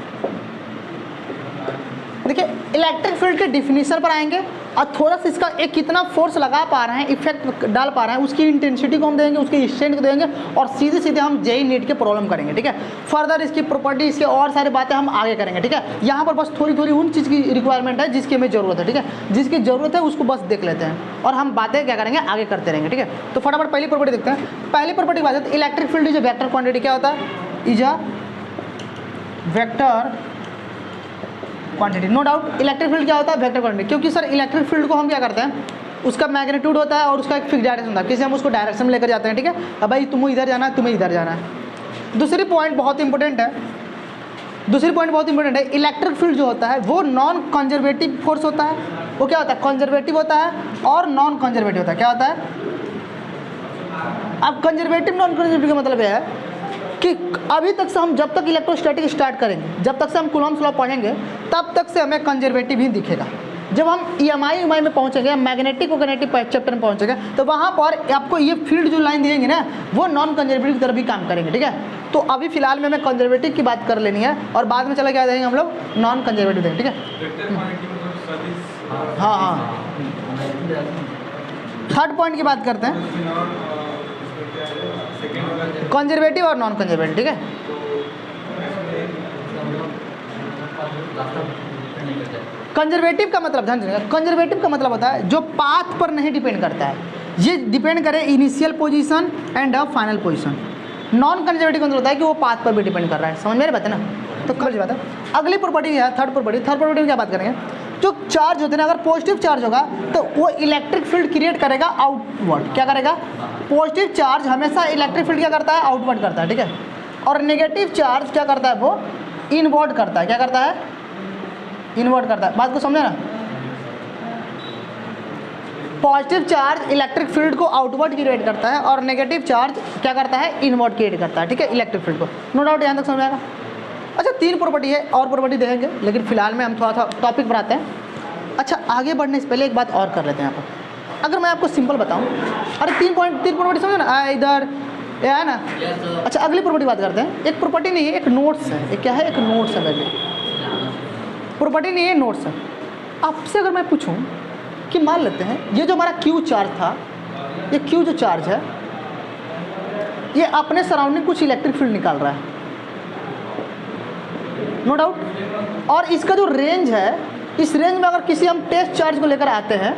Speaker 1: देखिए इलेक्ट्रिक फील्ड के डिफिनीशन पर आएंगे और थोड़ा सा इसका एक कितना फोर्स लगा पा रहे हैं, इफेक्ट डाल पा रहे हैं, उसकी इंटेंसिटी को हम देंगे, उसके स्ट्रेंथ को देंगे और सीधे सीधे हम जेई नीट के प्रॉब्लम करेंगे, ठीक है। फर्दर इसकी प्रॉपर्टी, इसके और सारी बातें हम आगे करेंगे, ठीक है। यहाँ पर बस थोड़ी थोड़ी उन चीज़ की रिक्वायरमेंट है जिसकी हमें ज़रूरत है, ठीक है। जिसकी ज़रूरत है उसको बस देख लेते हैं और हम बातें क्या करेंगे आगे करते रहेंगे, ठीक है। तो फटाफट पहली प्रॉपर्टी देखते हैं। पहली प्रॉपर्टी की बात है electric field is a vector quantity. क्या होता है? Is a vector quantity. No doubt electric field क्या होता है? Vector quantity. क्योंकि सर इलेक्ट्रिक फील्ड को हम क्या करते हैं, उसका मैग्नीट्यूड होता है और उसका एक फिक्स डायरेक्शन होता है, किसी हम उसको डायरेक्शन में लेकर जाते हैं, ठीक है। अब भाई तुम्हें इधर जाना है, तुम्हें इधर जाना है। दूसरी पॉइंट बहुत इंपॉर्टेंट है, इलेक्ट्रिक फील्ड जो होता है वो नॉन कंजर्वेटिव फोर्स होता है। वो क्या होता है? कंजर्वेटिव होता है और नॉन कंजर्वेटिव होता है। क्या होता है? अब कंजर्वेटिव नॉन कंजर्वेटिव का मतलब यह है कि अभी तक से हम जब तक इलेक्ट्रोस्टैटिक स्टार्ट करेंगे, जब तक से हम कूलॉम्स लॉ पढ़ेंगे, तब तक से हमें कंजर्वेटिव ही दिखेगा। जब हम ईएमआई में पहुंचेंगे, मैग्नेटिक और काइनेटिक चैप्टर में पहुंचेंगे, तो वहाँ पर आपको ये फील्ड जो लाइन देंगे ना, वो नॉन कंजर्वेटिव की तरफ भी काम करेंगे, ठीक है। तो अभी फिलहाल में हमें कंजर्वेटिव की बात कर लेनी है और बाद में चला क्या देंगे हम लोग नॉन कंजर्वेटिव देंगे, ठीक है। हाँ, थर्ड पॉइंट की बात करते हैं, कंजर्वेटिव और नॉन कंजर्वेटिव, ठीक है। कंजर्वेटिव का मतलब ध्यान रखिएगा, कंजर्वेटिव का मतलब होता है जो पाथ पर नहीं डिपेंड करता है, ये डिपेंड करे initial position and final position. Non conservative का मतलब होता है कि वो पाथ पर भी डिपेंड कर रहा है। समझ मेरी बात है ना? तो कल बात है। अगली प्रॉपर्टी है थर्ड प्रॉपर्टी में क्या बात करेंगे? जो चार्ज होते हैं ना, अगर पॉजिटिव चार्ज होगा तो वो इलेक्ट्रिक फील्ड क्रिएट करेगा आउटवर्ड। क्या करेगा? पॉजिटिव चार्ज हमेशा इलेक्ट्रिक फील्ड क्या करता है? आउटवर्ड करता है, ठीक है। और नेगेटिव चार्ज क्या करता है? वो इनवर्ड करता है। क्या करता है? इनवर्ड करता है। बात को समझे ना? पॉजिटिव चार्ज इलेक्ट्रिक फील्ड को आउटवर्ड क्रिएट करता है और नेगेटिव चार्ज क्या करता है? इनवर्ड क्रिएट करता है, ठीक है, इलेक्ट्रिक फील्ड को। नो डाउट यहाँ तक समझ आएगा। अच्छा, 3 प्रॉपर्टी है, और प्रॉपर्टी देखेंगे, लेकिन फिलहाल में हम थोड़ा सा टॉपिक पर आते हैं। अच्छा, आगे बढ़ने से पहले एक बात और कर लेते हैं यहाँ पर। अगर मैं आपको सिंपल बताऊँ, अरे 3 प्रॉपर्टी समझो ना, इधर ये है ना। अच्छा, अगली प्रॉपर्टी बात करते हैं। एक प्रॉपर्टी नहीं है, एक नोट्स है। एक क्या है? एक नोट्स है। वैसे प्रॉपर्टी नहीं है, नोट्स है। आपसे अगर मैं पूछूं कि मान लेते हैं ये जो हमारा Q चार्ज था, ये Q जो चार्ज है, ये अपने सराउंडिंग कुछ इलेक्ट्रिक फील्ड निकाल रहा है, नो डाउट। और इसका जो रेंज है, इस रेंज में अगर किसी हम टेस्ट चार्ज को लेकर आते हैं,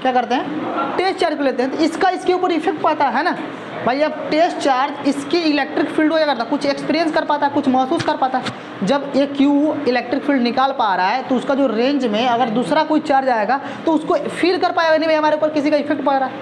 Speaker 1: क्या करते हैं? टेस्ट चार्ज को लेते हैं, तो इसका इसके ऊपर इफेक्ट पाता है ना भाई। अब टेस्ट चार्ज इसकी इलेक्ट्रिक फील्ड को क्या करता है? कुछ एक्सपीरियंस कर पाता है, कुछ महसूस कर पाता है। जब ये Q इलेक्ट्रिक फील्ड निकाल पा रहा है तो उसका जो रेंज में अगर दूसरा कोई चार्ज आएगा तो उसको फील कर पाएगा नहीं भाई, हमारे ऊपर किसी का इफेक्ट पड़ रहा है।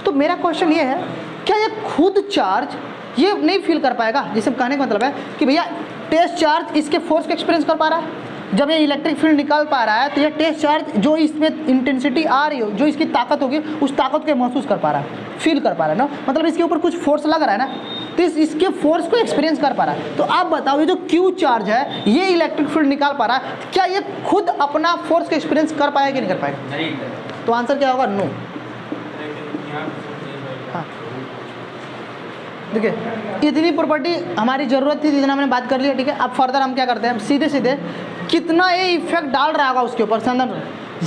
Speaker 1: तो मेरा क्वेश्चन ये है, क्या ये खुद चार्ज ये नहीं फील कर पाएगा? जिसे कहने का मतलब है कि भैया टेस्ट चार्ज इसके फोर्स को एक्सपीरियंस कर पा रहा है। जब ये इलेक्ट्रिक फील्ड निकाल पा रहा है तो ये टेस्ट चार्ज जो इसमें इंटेंसिटी आ रही हो, जो इसकी ताकत होगी, उस ताकत को महसूस कर पा रहा है, फील कर पा रहा है ना। मतलब इसके ऊपर कुछ फोर्स लग रहा है ना। तो इसके फोर्स को एक्सपीरियंस कर पा रहा है। तो आप बताओ ये जो क्यू चार्ज है ये इलेक्ट्रिक फील्ड निकाल पा रहा है, क्या ये खुद अपना फोर्स को एक्सपीरियंस कर पाएगा कि नहीं कर पाएगा? तो आंसर क्या होगा? नो। हाँ देखिए इतनी प्रॉपर्टी हमारी ज़रूरत थी, जितना हमने बात कर लिया, ठीक है। अब फर्दर हम क्या करते हैं, सीधे सीधे कितना ये इफेक्ट डाल रहा होगा उसके ऊपर। समझ,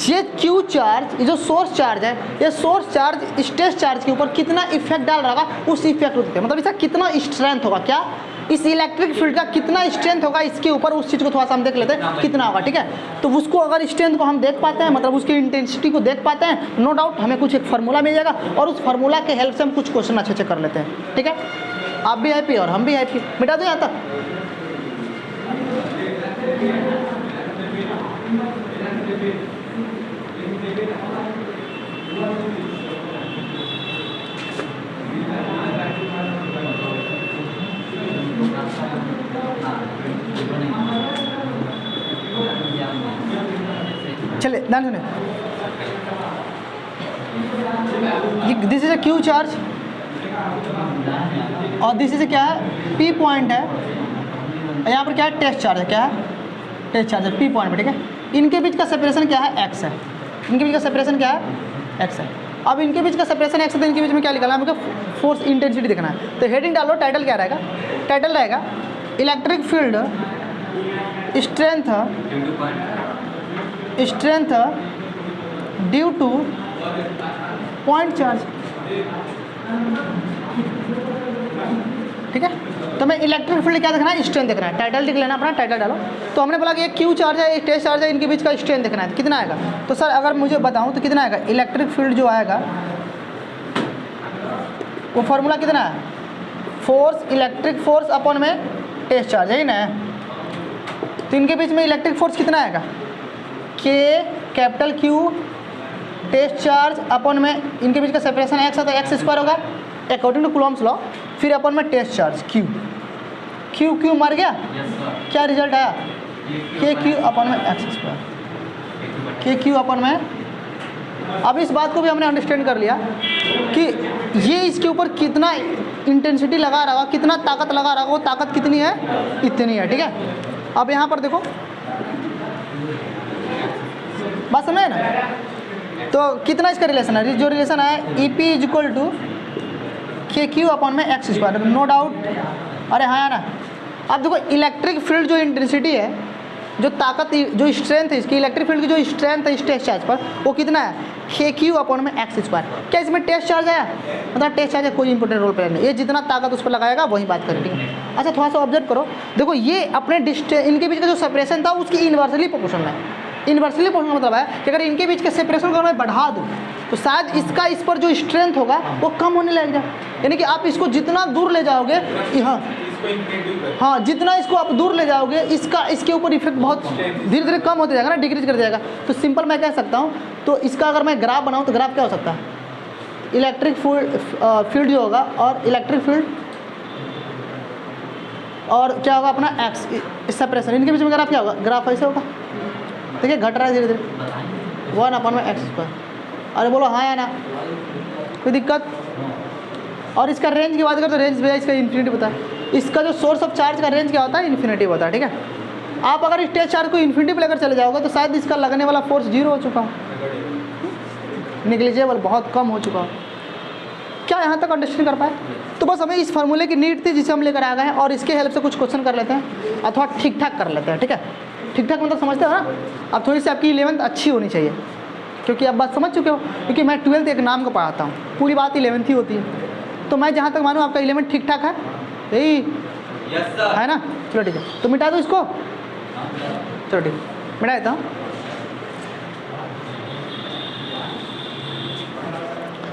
Speaker 1: ये क्यू चार्ज, ये जो सोर्स चार्ज है, ये सोर्स चार्ज स्टेज चार्ज के ऊपर कितना इफेक्ट डाल रहा होगा, उस इफेक्ट होते हैं, मतलब इसका कितना स्ट्रेंथ होगा, क्या इस इलेक्ट्रिक फील्ड का कितना स्ट्रेंथ होगा इसके ऊपर, उस चीज़ को थोड़ा सा हम देख लेते हैं कितना होगा, ठीक है। तो उसको अगर स्ट्रेंथ को हम देख पाते हैं, मतलब उसकी इंटेंसिटी को देख पाते हैं, नो डाउट हमें कुछ एक फार्मूला मिल जाएगा और उस फार्मूला के हेल्प से हम कुछ क्वेश्चन अच्छे कर लेते हैं, ठीक है। आप भी हैप्पी और हम भी हैप्पी। मिटा दो यहाँ तक। चलिए ध्यान सुनिए, this is a Q charge और दिस इज क्या है, पी पॉइंट है। यहाँ पर क्या है, टेस्ट चार्ज है, क्या है, टेस्ट चार्ज है पी पॉइंट पर, ठीक है। इनके बीच का सेपरेशन क्या है, एक्स है। इनके बीच का सेपरेशन क्या है, एक्स है। अब इनके बीच का सेपरेशन एक्स है, तो इनके बीच में क्या निकालना है हमको, फोर्स इंटेंसिटी देखना है। तो हेडिंग डालो, टाइटल क्या रहेगा, टाइटल रहेगा electric field strength due two point charge, ठीक है। तो मैं इलेक्ट्रिक फील्ड क्या देखना है, स्ट्रेंथ देखना है। टाइटल लिख लेना अपना, टाइटल डालो। तो हमने बोला कि एक क्यू चार्ज है, एक टेस्ट चार्ज है, इनके बीच का स्ट्रेंथ देखना है, कितना आएगा। तो सर अगर मुझे बताऊं तो कितना आएगा, इलेक्ट्रिक फील्ड जो आएगा वो फार्मूला कितना है, फोर्स, इलेक्ट्रिक फोर्स अपॉन में टेस्ट चार्ज है ही ना। तो इनके बीच में इलेक्ट्रिक फोर्स कितना आएगा, k capital Q test charge upon में इनके बीच का सेपरेशन एक्स है, तो एक्स स्क्वायर होगा अकॉर्डिंग टू कूलम्स लॉ। फिर अपन में test charge q, q q मर गया, क्या रिजल्ट आया, के क्यू अपन में x square, k q upon में। अब इस बात को भी हमने अंडरस्टैंड कर लिया कि ये इसके ऊपर कितना इंटेंसिटी लगा रहा होगा, कितना ताकत लगा रहा होगा, वो ताकत कितनी है, इतनी है, ठीक है। अब यहाँ पर देखो बात समझे ना, तो कितना इसका रिलेशन है, जो रिलेशन है E P is equal to k q upon में एक्स स्क्वायर, नो डाउट। अरे हाँ ना, अब देखो इलेक्ट्रिक फील्ड जो इंटेंसिटी है, जो ताकत, जो स्ट्रेंथ है इसकी, इलेक्ट्रिक फील्ड की जो स्ट्रेंथ है इस टेस्ट चार्ज पर, वो कितना है, के क्यू अपॉन में एक्स स्क्वायर। क्या इसमें टेस्ट चार्ज आया, मतलब टेस्ट चार्ज है, कोई इंपॉर्टेंट रोल प्ले नहीं, ये जितना ताकत उस पर लगाएगा वही बात करें, ठीक है। अच्छा थोड़ा सा ऑब्जर्व करो, देखो ये अपने इनके बीच का जो सेपरेशन था उसकी इन्वर्सली प्रोपोर्शनल है। इन्वर्सली प्रोपोर्शनल मतलब है कि अगर इनके बीच के सेपरेशन को मैं बढ़ा दूँ तो शायद इसका इस पर जो स्ट्रेंथ होगा वो कम होने लगेगा। यानी कि आप इसको जितना दूर ले जाओगे, हाँ जितना इसको आप दूर ले जाओगे, इसका इसके ऊपर इफेक्ट बहुत धीरे धीरे कम होते जाएगा ना, डिक्रीज कर जाएगा। तो सिंपल मैं कह सकता हूँ, तो इसका अगर मैं ग्राफ बनाऊँ तो ग्राफ क्या हो सकता है, इलेक्ट्रिक फील्ड जो होगा और इलेक्ट्रिक फील्ड और क्या होगा अपना एक्स सेपरेशन, इनके बीच में ग्राफ क्या होगा, ग्राफ ऐसे होगा, देखिए घट रहा है धीरे धीरे, 1 अपॉन में एक्स स्क्वायर। अरे बोलो हाँ या ना, कोई दिक्कत। और इसका रेंज की बात करें तो रेंज भैया इसका इन्फिनिटी होता है। इसका जो सोर्स ऑफ चार्ज का रेंज क्या होता है, इन्फिनिटी होता है, ठीक है। आप अगर इस टेस्ट चार्ज को इन्फिनिटी पे लेकर चले जाओगे तो शायद इसका लगने वाला फोर्स 0 हो चुका हो, निग्लिजिबल, बहुत कम हो चुका हो। क्या यहाँ तक अंडरस्टैंड कर पाए? तो बस हमें इस फार्मूले की नीड थी जिसे हम लेकर आ गए हैं, और इसके हेल्प से कुछ क्वेश्चन कर लेते हैं अथवा ठीक ठाक कर लेते हैं, ठीक है। ठीक ठाक मतलब समझते हो ना, अब थोड़ी सी आपकी 11th अच्छी होनी चाहिए, क्योंकि आप बात समझ चुके हो, क्योंकि मैं 12th एक नाम को पढ़ाता हूँ, पूरी बात 11th ही होती है। तो मैं जहाँ तक मानूँ आपका 11th ठीक ठाक है, यही है ना। चलो ठीक है, तो मिटा दो इसको, चलो ठीक है मिटा देता हूँ।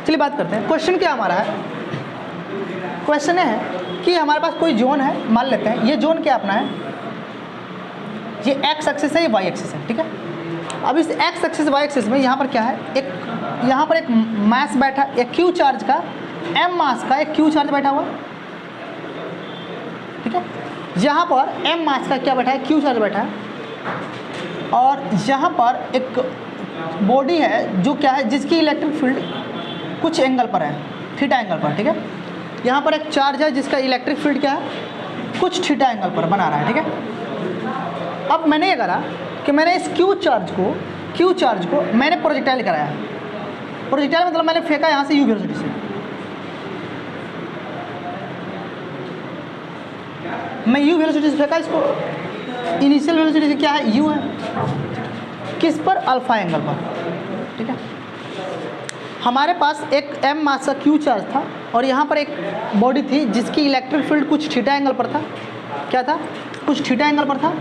Speaker 1: चलिए बात करते हैं, क्वेश्चन क्या हमारा है। क्वेश्चन है कि हमारे पास कोई जोन है, मान लेते हैं ये जोन क्या अपना है, ये एक्स एक्सिस है, ये वाई एक्सिस है, ठीक है। अब इस एक्स एक्सिस वाई एक्सिस में यहाँ पर क्या है, एक यहाँ पर एक मास बैठा, एक क्यू चार्ज का, एम मास का एक क्यू चार्ज बैठा हुआ, ठीक है। यहाँ पर एम मास का क्या बैठा है, क्यू चार्ज बैठा है, और यहाँ पर एक बॉडी है जो क्या है, जिसकी इलेक्ट्रिक फील्ड कुछ एंगल पर है, थीटा एंगल पर, ठीक है। यहाँ पर एक चार्ज है जिसका इलेक्ट्रिक फील्ड क्या है, कुछ थीटा एंगल पर बना रहा है, ठीक है। अब मैंने ये करा कि मैंने इस क्यू चार्ज को मैंने प्रोजेक्टाइल कराया। प्रोजेक्टाइल मतलब मैंने फेंका यहाँ से यू वेलोसिटी से। मैं यू वेलोसिटी से फेंका इसको, इनिशियल वेलोसिटी से क्या है, यू है, किस पर, अल्फा एंगल पर, ठीक है। हमारे पास एक m मास का क्यू चार्ज था और यहाँ पर एक बॉडी थी जिसकी इलेक्ट्रिक फील्ड कुछ थीटा एंगल पर था। क्या था, कुछ थीटा एंगल पर था।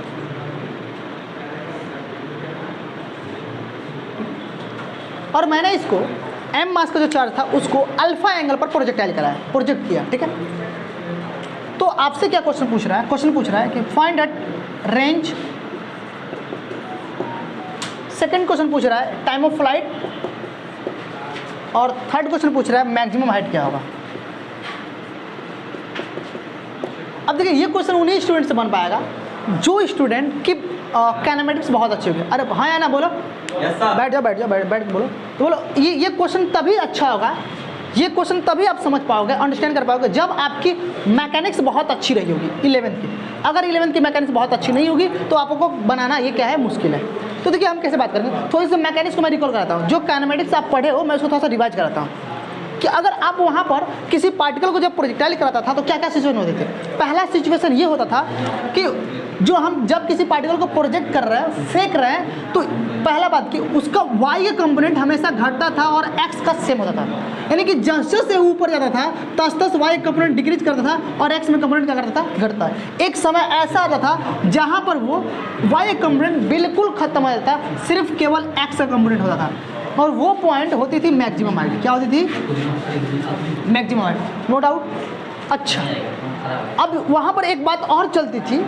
Speaker 1: और मैंने इसको m मास का जो चार्ज था उसको अल्फा एंगल पर प्रोजेक्टाइल कराया, प्रोजेक्ट किया, ठीक है। तो आपसे क्या क्वेश्चन पूछ रहा है, क्वेश्चन पूछ रहा है कि find at range. Second question पूछ रहा है टाइम ऑफ फ्लाइट, और थर्ड क्वेश्चन पूछ रहा है मैक्सिमम हाइट क्या होगा। अब देखिए ये क्वेश्चन उन्हीं स्टूडेंट से बन पाएगा जो स्टूडेंट की काइनेमेटिक्स बहुत अच्छी होगी। अरे हाँ या ना बोलो, बैठ जाओ बैठ बोलो। तो बोलो ये क्वेश्चन तभी अच्छा होगा, ये क्वेश्चन तभी आप समझ पाओगे, अंडरस्टैंड कर पाओगे जब आपकी मैकेनिक्स बहुत अच्छी रही होगी 11th की। अगर 11th की मैकेनिक्स बहुत अच्छी नहीं होगी तो आपको बनाना ये क्या है, मुश्किल है। तो देखिए हम कैसे बात करेंगे, थोड़ी सी मैकेनिक्स को मैं रिकॉल कराता हूँ। जो काइनेमेटिक्स आप पढ़े हो मैं उसको थोड़ा सा रिवाइज कराता हूँ कि अगर आप वहाँ पर किसी पार्टिकल को जब प्रोजेक्टाइल कराता था तो क्या क्या सिचुएशन होते थे। पहला सिचुएशन ये होता था कि जो हम जब किसी पार्टिकल को प्रोजेक्ट कर रहे हैं, फेंक रहे हैं, तो पहला बात कि उसका वाई कंपोनेंट हमेशा घटता था और एक्स का सेम होता था। यानी कि जैसे से ऊपर जाता था तस वाई कंपोनेंट डिक्रीज करता था और एक्स में कंपोनेंट क्या करता था, घटता है। एक समय ऐसा आता था जहाँ पर वो वाई कंपोनेंट बिल्कुल खत्म हो जाता था, सिर्फ केवल एक्स का कंपोनेंट होता था, और वो पॉइंट होती थी मैक्सिमम हाइट। क्या होती थी, मैक्सिमम हाइट, नो डाउट। अच्छा, अब वहाँ पर एक बात और चलती थी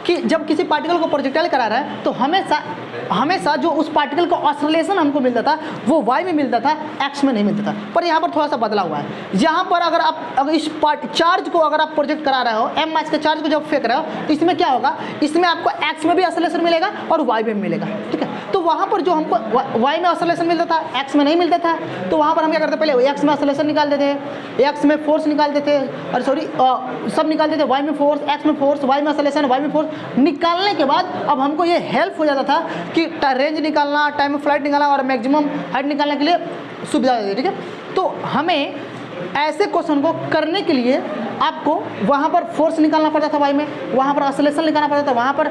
Speaker 1: कि जब किसी पार्टिकल को प्रोजेक्टाइल करा रहा है तो हमेशा जो उस पार्टिकल का ऑसिलेशन हमको मिलता था वो वाई में मिलता था, एक्स में नहीं मिलता था। पर यहाँ पर थोड़ा सा बदला हुआ है। यहाँ पर अगर इस चार्ज को अगर आप प्रोजेक्ट करा रहे हो, एम मास के चार्ज को जब फेंक रहे हो, तो इसमें क्या होगा, इसमें आपको एक्स में भी ऑसिलेशन मिलेगा और वाई में मिलेगा, ठीक है। तो वहाँ पर जो हमको वाई में ऑसिलेशन मिलता था, एक्स में नहीं मिलता था, तो वहाँ पर हम क्या करते, पहले एक्स में ऑसिलेशन निकाल देते, एक्स में फोर्स निकाल देते, और सॉरी सब निकाल देते, वाई में फोर्स, एक्स में फोर्स, वाई में ऑसिलेशन, वाई में फोर्स निकालने के बाद अब हमको ये हेल्प हो जाता था कि रेंज निकालना, टाइम ऑफ फ्लाइट निकालना और मैक्सिमम हाइट निकालने के लिए सुविधा देती है, ठीक है। तो हमें ऐसे क्वेश्चन को करने के लिए आपको वहाँ पर फोर्स निकालना पड़ता था वाई में, वहाँ पर ऑसिलेशन निकालना पड़ता था, वहाँ पर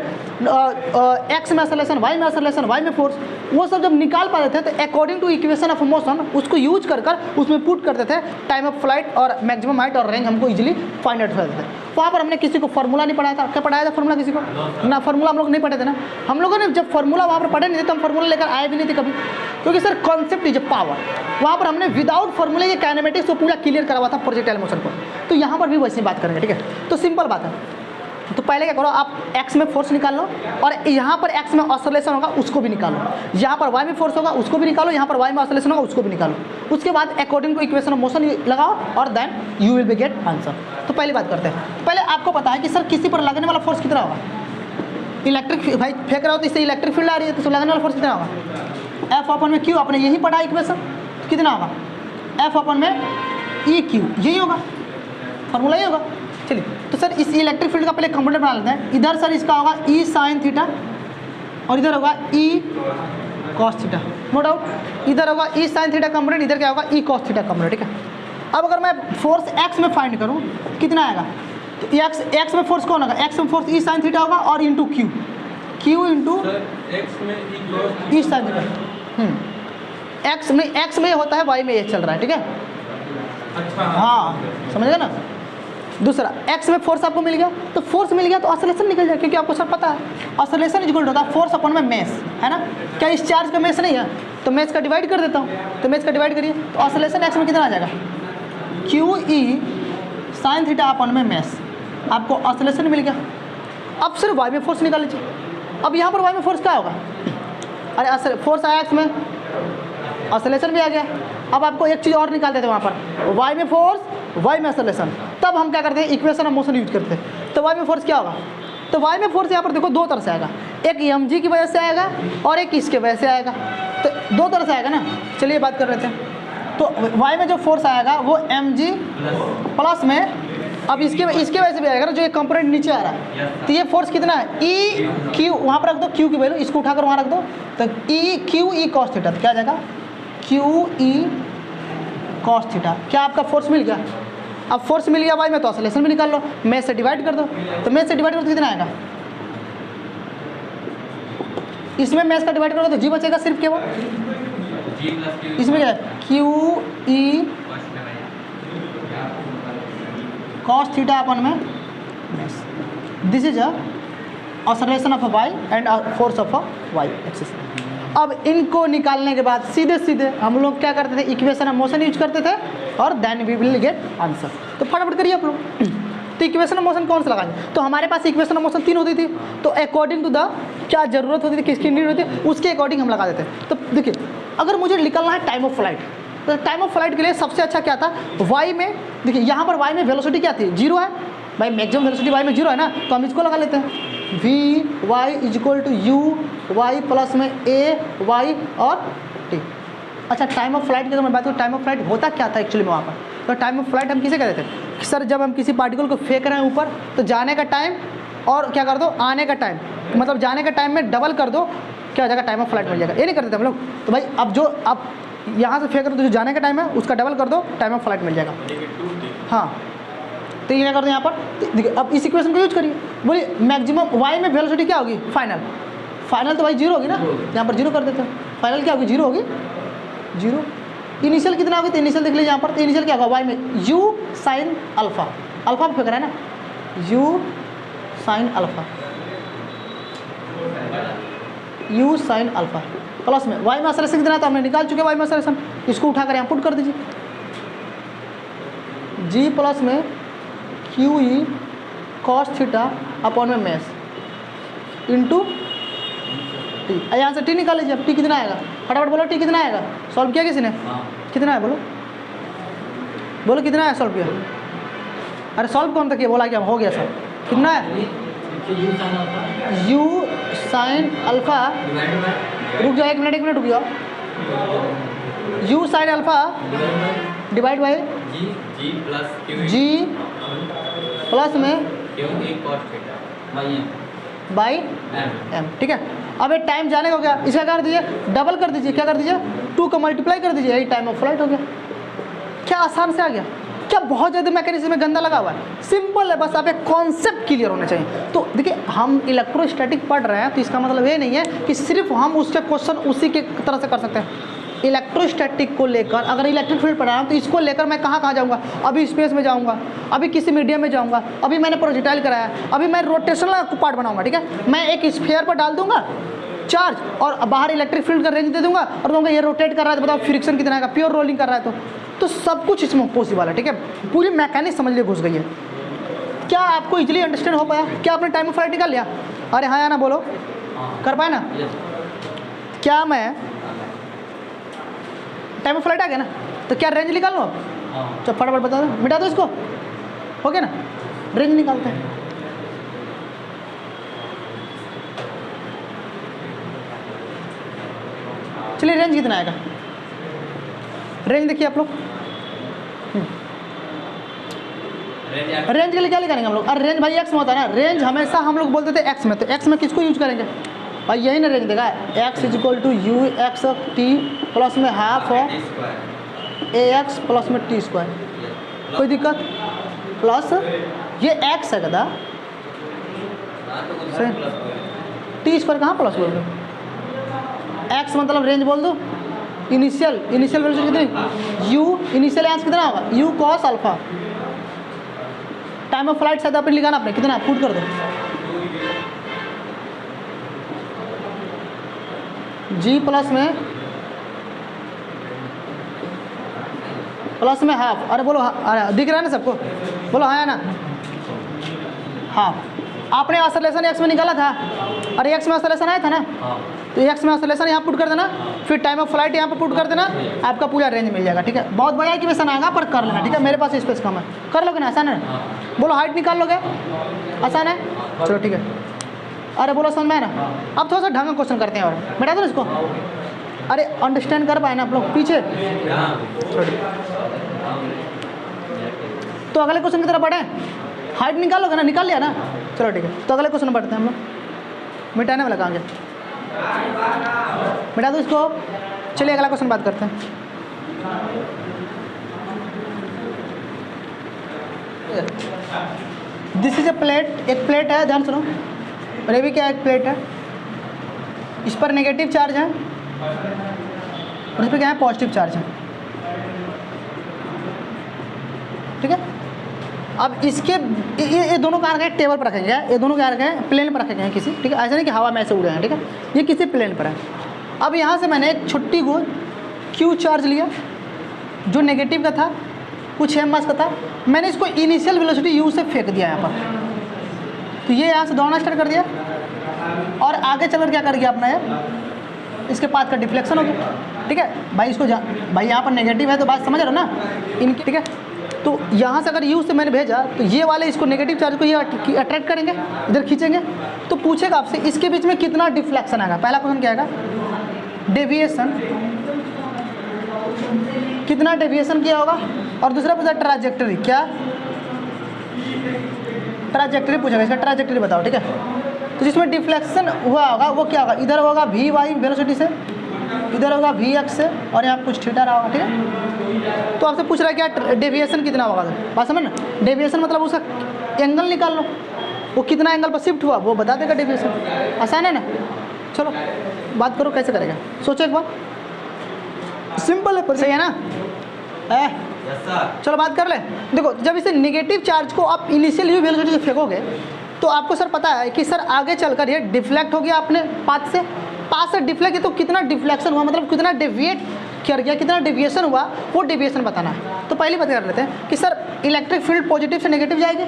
Speaker 1: एक्स में ऑसिलेशन, वाई में ऑसिलेशन, वाई में फोर्स, वो सब जब निकाल पाते थे तो according to equation of motion उसको यूज कर उसमें पुट करते थे टाइम ऑफ फ्लाइट और मैक्सिमम हाइट और रेंज हमको इजीली फाइंड आउट हो जाते थे। वहाँ पर हमने किसी को फार्मूला नहीं पढ़ाया था। क्या पढ़ाया था फार्मूला किसी को ना? फार्मूला हम लोग नहीं पढ़े थे ना। हम लोगों ने जब फार्मूला वहाँ पर पढ़े नहीं थे तो हम फार्मूला लेकर आए भी नहीं थे कभी, क्योंकि sir concept is a power. वहाँ पर हमने विदाउट फार्मूले के काइनेमेटिक्स को पूरा क्लियर करा हुआ था प्रोजेक्टाइल मोशन को। तो यहाँ पर भी वैसे बात करेंगे, ठीक है। तो सिंपल बात है, तो पहले क्या करो, आप एक्स में फोर्स निकाल लो और यहाँ पर एक्स में ऑसिलेशन होगा उसको भी निकालो, यहाँ पर वाई में फोर्स होगा उसको भी निकालो, यहाँ पर वाई में ऑसिलेशन होगा उसको भी निकालो। उसके बाद according to equation of motion लगाओ और then you will be get answer. तो पहली बात करते हैं, पहले आपको पता है कि सर किसी पर लगने वाला फोर्स कितना होगा। इलेक्ट्रिक भाई फेंक रहा हो तो इससे इलेक्ट्रिक फील्ड आ रही है, तो लगने वाला फोर्स कितना होगा, एफ अपन में क्यू। आपने यही पढ़ा इक्वेशन, कितना होगा, एफ अपन में ई क्यू, यही होगा, फॉर्मूला यही होगा। चलिए, तो सर इस इलेक्ट्रिक फील्ड का पहले कंपोनेंट बना लेते हैं। इधर सर इसका होगा ई साइन थीटा और इधर होगा E cos theta, no doubt. इधर होगा ई साइन थीटा कंपोनेंट, इधर क्या होगा ई कॉस थीटा कंपोनेंट, ठीक है। अब अगर मैं फोर्स एक्स में फाइंड करूँ कितना आएगा, तो एक्स में फोर्स कौन होगा, एक्स में फोर्स ई साइन थीटा होगा और इंटू क्यू इंटू ई साइन थीटा। एक्स में होता है, वाई में ये चल रहा है, ठीक है। अच्छा, हाँ समझ गए ना। दूसरा एक्स में फोर्स आपको मिल गया, तो फोर्स मिल गया तो ऑसिलेशन निकल जाए, क्योंकि आपको सर पता है ऑसिलेशन इक्वल होता है फोर्स अपन में मेस, है ना। क्या इस चार्ज का मेस नहीं है, तो मेस का डिवाइड कर देता हूँ, तो मेस का डिवाइड करिए तो ऑसिलेशन एक्स में कितना आ जाएगा, Q E sine theta upon में मेस, आपको ऑसिलेशन मिल गया। अब सिर्फ वाई में फोर्स निकाल लीजिए। अब यहाँ पर वाई में फोर्स क्या होगा, अरे फोर्स आया एक्स में, ऑसिलेशन भी आ गया। अब आपको एक चीज़ और निकाल देते हैं, वहाँ पर वाई में फोर्स, वाई में ऑसिलेशन। तब हम क्या करते हैं, इक्वेशन ऑफ मोशन यूज करते हैं। तो वाई में फोर्स क्या होगा, तो वाई में फोर्स यहाँ पर देखो दो तरह से आएगा, एक एम जी की वजह से आएगा और एक इसके वजह से आएगा। तो दो तरह से आएगा ना। चलिए बात कर रहे थे, तो वाई में जो फोर्स आएगा वो mg प्लस में, अब इसके वजह से भी आएगा ना, जो ये कंपोनेंट नीचे आ रहा है, तो ये फोर्स कितना है ई क्यू, वहाँ पर रख दो क्यू की वैल्यू, इसको उठाकर वहाँ रख दो, तो E Q E cos theta, क्या आ जाएगा क्यू ई कॉस थीटा। क्या आपका फोर्स मिल गया? अब फोर्स मिल गया वाई में, तो ऑसिलेशन भी निकाल लो, में से डिवाइड कर दो, तो में से डिवाइड करो तो कितना आएगा, इसमें में का डिवाइड करोगे तो जी बचेगा सिर्फ केवल, इसमें क्या है q E cos theta upon में, this is a acceleration of a y and force of a y axis. अब इनको निकालने के बाद सीधे सीधे हम लोग क्या करते थे, इक्वेशन ऑफ मोशन यूज करते थे और then we will get answer. तो फटाफट करिए आप लोग। तो इक्वेशन ऑफ मोशन कौन सा लगाएंगे? तो हमारे पास इक्वेशन ऑफ मोशन 3 होती थी, तो अकॉर्डिंग टू द क्या ज़रूरत होती थी, किसकी नीड होती है, उसके अकॉर्डिंग हम लगा देते हैं। तो देखिए, अगर मुझे निकलना है टाइम ऑफ फ्लाइट, तो टाइम ऑफ फ्लाइट के लिए सबसे अच्छा क्या था, वाई में, देखिए यहाँ पर वाई में वेलोसिटी क्या थी, 0 है भाई, मैक्सिमम वेलोसिटी वाई में 0 है ना, तो हम इसको लगा लेते हैं v y is equal to u y plus में ए वाई और टी। अच्छा, टाइम ऑफ फ्लाइट की तो मैं बात करूँ, टाइम ऑफ फ्लाइट होता क्या था एक्चुअली में वहाँ पर, तो टाइम ऑफ फ्लाइट हम किसे कहते थे, सर जब हम किसी पार्टिकल को फेंक रहे हैं ऊपर, तो जाने का टाइम और क्या कर दो आने का टाइम, मतलब जाने का टाइम में डबल कर दो, क्या हो जाएगा टाइम ऑफ फ्लाइट मिल जाएगा। ये नहीं करते थे हम लोग, तो भाई अब जो आप यहाँ से फेंक रहे हो तो जो जाने का टाइम है उसका डबल कर दो, टाइम ऑफ फ्लाइट मिल जाएगा। हाँ, तो ये क्या करते हैं यहाँ पर, देखिए अब इस इक्वेशन को यूज करिए, बोलिए मैक्सिमम वाई में वेलोसिटी क्या होगी, फाइनल तो भाई 0 होगी ना, यहाँ पर 0 कर देते हैं, फाइनल क्या होगी 0 होगी, 0। इनिशियल कितना होगी, तो इनिशियल देख लीजिए यहाँ पर, तो इनिशियल क्या होगा वाई में यू साइन अल्फा, अल्फा फेंक रहा है ना, you sin alpha, you sin alpha plus में वाई में एक्सेलरेशन कितना है, तो हमने निकाल चुके वाई में एक्सेलरेशन, इसको उठाकर यहाँ पुट कर दीजिए, जी प्लस में Q E cos theta upon में मेस इंटू टी। यहाँ से टी निकाल लीजिए, अब टी कितना आएगा, फटाफट बोलो टी कितना आएगा, सॉल्व किया किसी ने, कितना है बोलो, बोलो कितना है सॉल्व किया, अरे सॉल्व कौन तक किया, बोला क्या हो गया सर, कितना है यू साइन अल्फा, रुक जाओ 1 मिनट रुक जाओ, u sin alpha divide by g plus में बाई एम, ठीक है। अब ये टाइम जाने को गया, इसका कर दीजिए डबल कर दीजिए, क्या कर दीजिए 2 का मल्टीप्लाई कर दीजिए, यही टाइम ऑफ फ्लाइट हो गया। क्या आसान से आ गया, क्या बहुत ज़्यादा मैकेनिज्म में गंदा लगा हुआ है, सिंपल है, बस आप एक कॉन्सेप्ट क्लियर होना चाहिए। तो देखिए हम इलेक्ट्रोस्टैटिक पढ़ रहे हैं, तो इसका मतलब ये नहीं है कि सिर्फ हम उसके क्वेश्चन उसी के तरह से कर सकते हैं। इलेक्ट्रोस्टैटिक को लेकर अगर इलेक्ट्रिक फील्ड पढ़ा रहा हूँ, तो इसको लेकर मैं कहाँ जाऊँगा, अभी स्पेस में जाऊँगा, अभी किसी मीडियम में जाऊँगा, अभी मैंने प्रोजेक्टाइल कराया, अभी मैं रोटेशनल पार्ट बनाऊँगा, ठीक है। मैं एक स्फीयर पर डाल दूँगा चार्ज और बाहर इलेक्ट्रिक फील्ड का रेंज दे दूँगा और कहूँगा ये रोटेट कर रहा है, तो बताओ फ्रिक्शन कितना आएगा, प्योर रोलिंग कर रहा है, तो सब कुछ इसमें पॉसिबल है, ठीक है। पूरी मैकेनिक्स समझ लिए घुस गई है। क्या आपको इजीली अंडरस्टैंड हो पाया, क्या आपने टाइम ऑफ फ्लाइट निकाल लिया, अरे हाँ या ना बोलो, कर पाए ना, क्या मैं टाइम ऑफ फ्लाइट आ गया ना, तो क्या रेंज निकाल लो, चलो फटाफट बता दो, मिटा दो इसको, हो गया ना, रेंज निकालते हैं। चलिए रेंज कितना आएगा, रेंज देखिए आप लोग, रेंज के लिए क्या निकालेंगे हम लोग, अरे रेंज भाई एक्स में होता है ना, रेंज हमेशा हम लोग बोलते थे एक्स में, तो एक्स में किसको यूज करेंगे भाई, यही ना रेंज देगा, x is equal to u x t plus में half of a x plus में टी स्क्वायर, कोई दिक्कत, प्लस ये एक्स है कदा टी स्क्वायर कहाँ प्लस बोल दो, एक्स मतलब रेंज बोल दो, इनिशियल वेलोसिटी कितनी, यू इनिशियल यहाँ कितना होगा, you cos alpha, time of flight शायद आपने लिखा ना, आपने कितना पुट कर दो, जी प्लस में हाफ, अरे बोलो अरे दिख रहा है ना सबको, बोलो हाँ या ना, हाफ। आपने एक्सेलरेशन एक्स में निकाला था, अरे एक्स में एक्सेलरेशन आया था ना, तो एक्स में एक्सेलरेशन यहाँ पुट कर देना, फिर टाइम ऑफ फ्लाइट यहाँ पर पुट कर देना, आपका पूरा रेंज मिल जाएगा, ठीक है। बहुत बड़ा इक्वेशन आएगा पर कर लेना, ठीक है, मेरे पास स्पेस कम है, कर लोगे ना, आसान है, बोलो हाइट निकाल लोगे, आसान है, चलो ठीक है। अरे बोलो समझ में है ना, अब थोड़ा सा ढंग का क्वेश्चन करते हैं और बैठा दो इसको, अरे अंडरस्टैंड कर पाए ना आप लोग पीछे। तो अगले क्वेश्चन की तरफ बढ़े, हाइट निकालोगे ना, निकाल लिया ना, चलो ठीक है। तो अगले क्वेश्चन बढ़ते हैं हम लोग, मिटाने वाला कहाँ गया, मिटा दो इसको। चलिए अगला क्वेश्चन बात करते हैं। दिस इज ए प्लेट, एक प्लेट है, ध्यान सुनो। और ये भी क्या, एक प्लेट है, इस पर नेगेटिव चार्ज है और इस पर क्या है, पॉजिटिव चार्ज है, ठीक है। अब इसके ये दोनों क्या रखे हैं, टेबल पर रखे गए, ये दोनों क्या रखे हैं, प्लेन पर रखे गए हैं किसी, ठीक है। ऐसा नहीं कि हवा में ऐसे उड़े हैं, ठीक है, ये किसी प्लेन पर है। अब यहाँ से मैंने एक छुट्टी को क्यू चार्ज लिया जो नेगेटिव का था, कुछ एम मास का था, मैंने इसको इनिशियल वेलोसिटी यू से फेंक दिया यहाँ पर। तो ये यहाँ से दौड़ना स्टार्ट कर दिया और आगे चलकर क्या कर गया अपना, ये इसके पाथ का डिफ्लेक्शन हो गया, ठीक है भाई। इसको भाई यहाँ पर नेगेटिव है तो बात समझ रहे हो ना इनकी, ठीक है। तो यहाँ से अगर यू से मैंने भेजा तो ये वाले इसको नेगेटिव चार्ज को ये अट्रैक्ट करेंगे, इधर खींचेंगे, तो पूछेगा आपसे इसके बीच में कितना डिफ्लेक्शन आएगा। पहला क्वेश्चन क्या आएगा, डेविएशन, कितना डेविएशन किया होगा, और दूसरा पूछा ट्राजेक्टरी, क्या ट्राजेक्टरी पूछेगा, इसका ट्राजेक्टरी बताओ, ठीक है। तो जिसमें डिफ्लेक्शन हुआ होगा वो क्या होगा, इधर होगा वी वाई वेलोसिटी से, इधर होगा वी एक्स से, और यहाँ कुछ थीटा रहा होगा, ठीक है। तो आपसे पूछ रहा है क्या डेविएशन कितना होगा, बात समझ ना। डेविएशन मतलब उसका एंगल निकाल लो, वो कितना एंगल पर शिफ्ट हुआ वो बता देगा डेविएशन, आसान है ना। चलो बात करो कैसे करेगा, सोचो एक बार, सिंपल है पर सही है ना। चलो बात कर ले। देखो जब इसे नेगेटिव चार्ज को आप इनिशियल यू वेलोसिटी से फेंकोगे तो आपको सर पता है कि सर आगे चलकर ये डिफ्लेक्ट हो गया अपने पाथ से डिफ्लेक्ट है, तो कितना डिफ्लेक्शन हुआ, मतलब कितना डेविएट कर गया, कितना डेविएशन हुआ, वो डेविएशन बताना है। तो पहले बात कर लेते हैं कि सर इलेक्ट्रिक फील्ड पॉजिटिव से नेगेटिव जाएगी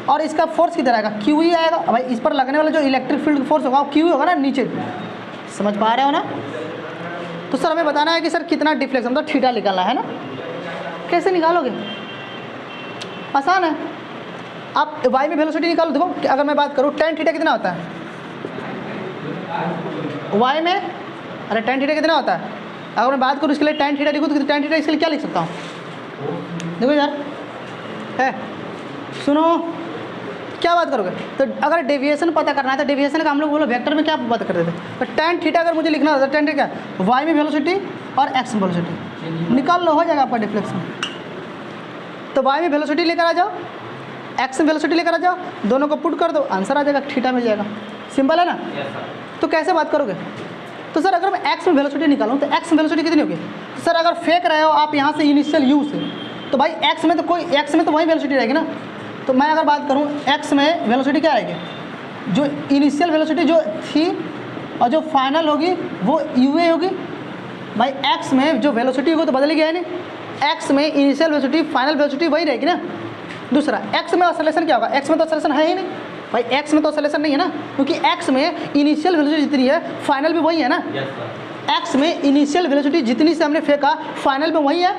Speaker 1: और इसका फोर्स किधर आएगा, क्यू ही आएगा। भाई इस पर लगने वाला जो इलेक्ट्रिक फील्ड फोर्स होगा वो क्यू होगा ना, नीचे, समझ पा रहे हो ना। तो सर हमें बताना है कि सर कितना डिफ्लेक्शन, मतलब थीटा निकालना है ना। कैसे निकालोगे, आसान है, आप वाई में वेलोसिटी निकालो। देखो अगर मैं बात करूँ टेन थीटा कितना होता है वाई में, अरे टेन थीटा कितना होता है, अगर मैं बात करूँ इसके लिए टेन थीटा लिखूँ तो टेन थीटा इसके लिए क्या लिख सकता हूँ, देखो यार है, सुनो क्या बात करोगे। तो अगर डेविएशन पता करना है तो डेविएशन का हम लोग बोलो वेक्टर में क्या बात करते थे, तो टेन थीटा अगर मुझे लिखना होता है, टेन थीटा वाई में वेलोसिटी और एक्स में वेलोसिटी निकाल लो, हो जाएगा आपका डिफ्लेक्शन। तो वाई में वेलोसिटी लेकर आ जाओ, एक्स में वेलोसिटी लेकर आ जाओ, दोनों को पुट कर दो, आंसर आ जाएगा, थीटा मिल जाएगा, सिंपल है ना। तो कैसे बात करोगे, तो सर अगर मैं एक्स में वेलोसिटी निकालूँ तो एक्स में वेलोसिटी कितनी होगी, तो सर अगर फेंक रहे हो आप यहाँ से इनिशियल यू से, तो भाई एक्स में तो वही वेलोसिटी रहेगी ना। तो मैं अगर बात करूँ एक्स में वेलोसिटी क्या आएगी, जो इनिशियल वेलोसिटी जो थी और जो फाइनल होगी वो यू ए होगी। भाई एक्स में जो वेलोसिटी होगी तो बदल गया है नहीं, एक्स में इनिशियल वेलोसिटी फाइनल वेलोसिटी वही रहेगी ना। दूसरा एक्स में ऑसिलेशन क्या होगा, एक्स में तो ऑसिलेशन है ही नहीं, भाई एक्स में तो ऑसिलेशन नहीं है ना, क्योंकि एक्स में इनिशियल वेलोसिटी जितनी है फाइनल भी वही है ना। एक्स में इनिशियल वेलोसिटी जितनी से हमने फेंका फाइनल में वही है।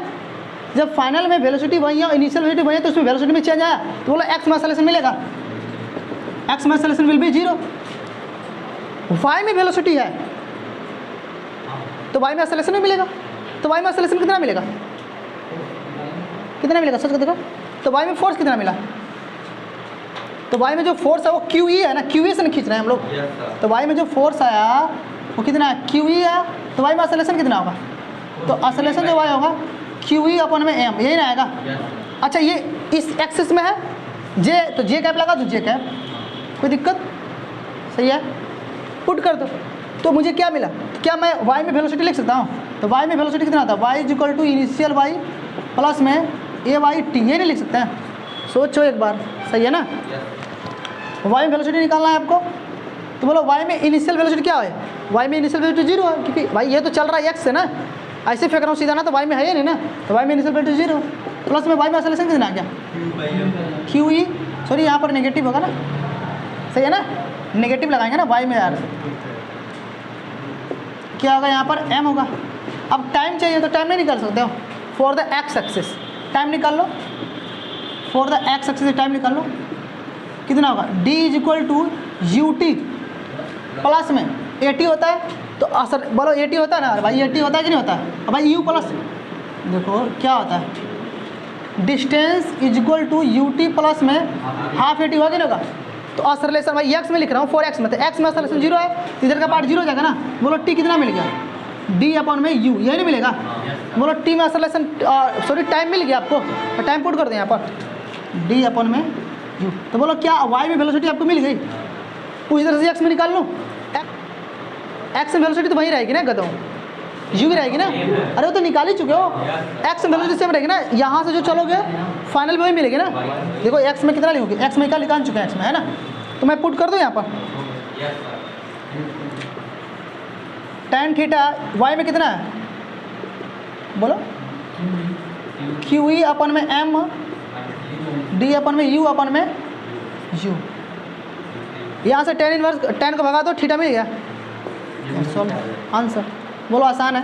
Speaker 1: जब फाइनल में वेलोसिटी वही है और इनिशियल वेलोसिटी वही है तो उसमें वेलोसिटी में चेंज आया तो बोलो एक्स में ऑसिलेशन मिलेगा, एक्स में acceleration will be zero. Y में वेलोसिटी है तो वाई में ऑसिलेशन नहीं मिलेगा, तो वाई में ऑसिलेशन कितना मिलेगा, कितना मिलेगा सोच के देखो। तो वाई में फोर्स कितना मिला, तो वाई में जो फोर्स है वो क्यू ई है ना, क्यू ई से खींच रहे हैं हम लोग। तो वाई में जो फोर्स आया वो कितना है, क्यू ई है, तो वाई में ऑसिलेशन कितना होगा, तो ऑसिलेशन जो वाई होगा क्यू ई अपन में एम, यही ना आएगा। अच्छा ये इस एक्सिस में है जे, तो जे कैप लगा तो जे कैप, कोई दिक्कत, सही है, पुट कर दो। तो मुझे क्या मिला, क्या मैं वाई में वेलोसिटी लिख सकता हूँ, तो वाई में वेलोसिटी कितना आता है, y is equal to initial y plus में ए वाई टी, ये नहीं लिख सकते हैं, सोचो एक बार, सही है ना। वाई में वेलोसिटी निकालना है आपको, तो बोलो वाई में इनिशियल वेलोसिटी क्या है, वाई में इनिशियल वेलोसिटी जीरो है, क्योंकि भाई ये तो चल रहा है एक्स से ना, ऐसे फेंक रहा हूँ सीधा ना, तो वाई में है ही नहीं ना, तो वाई में इनिशियल वेलोसिटी जीरो प्लस में वाई में ऑसिलेशन कितना आ गया, क्यू ई, सॉरी यहाँ पर नेगेटिव होगा ना, सही है ना, नेगेटिव लगाएंगे ना वाई में यार, क्या होगा यहाँ पर एम होगा। अब टाइम चाहिए तो टाइम नहीं निकाल सकते हो, for the x axis time निकाल लो, for the x axis time निकाल लो, कितना होगा, d is equal to u t plus में ए टी होता है तो असर बोलो 80 होता है ना भाई, 80 होता है कि नहीं होता है? अब भाई यू प्लस, देखो क्या होता है, distance is equal to u t plus में हाफ 80 होगा कि नहीं होगा? तो असरलेशन भाई एक्स में लिख रहा हूँ 4x में, तो एक्स में असरलेशन 0 है, तो इधर का पार्ट 0 हो जाएगा ना। बोलो टी कितना मिल गया, डी अपॉन में यू, यही नहीं मिलेगा? बोलो टी में असरलेशन सॉरी टाइम मिल गया आपको, तो टाइम पुट कर दें यहाँ पर डी अपॉन में यू। तो बोलो क्या वाई में वेलोसिटी आपको मिल गई? उस तरह से एक्स में निकाल लो, एक्स में वेलोसिटी तो वही रहेगी ना, कहता हूँ यू भी रहेगी ना। अरे वो तो निकाल ही चुके हो, एक्स में वेलोसिटी सेम रहेगी ना, यहाँ से जो चलोगे फाइनल में वही मिलेगी ना। देखो एक्स में कितना लिखोगे, एक्स में क्या निकाल चुके हैं एक्स में, है ना? तो मैं पुट कर दूँ यहाँ पर tan थीटा, वाई में कितना है बोलो, क्यू ई अपन में एम, डी अपन में यू अपन में यू। यहाँ से tan इनवर्स tan को भगा दो, थीटा मिल गया, आंसर। बोलो आसान है।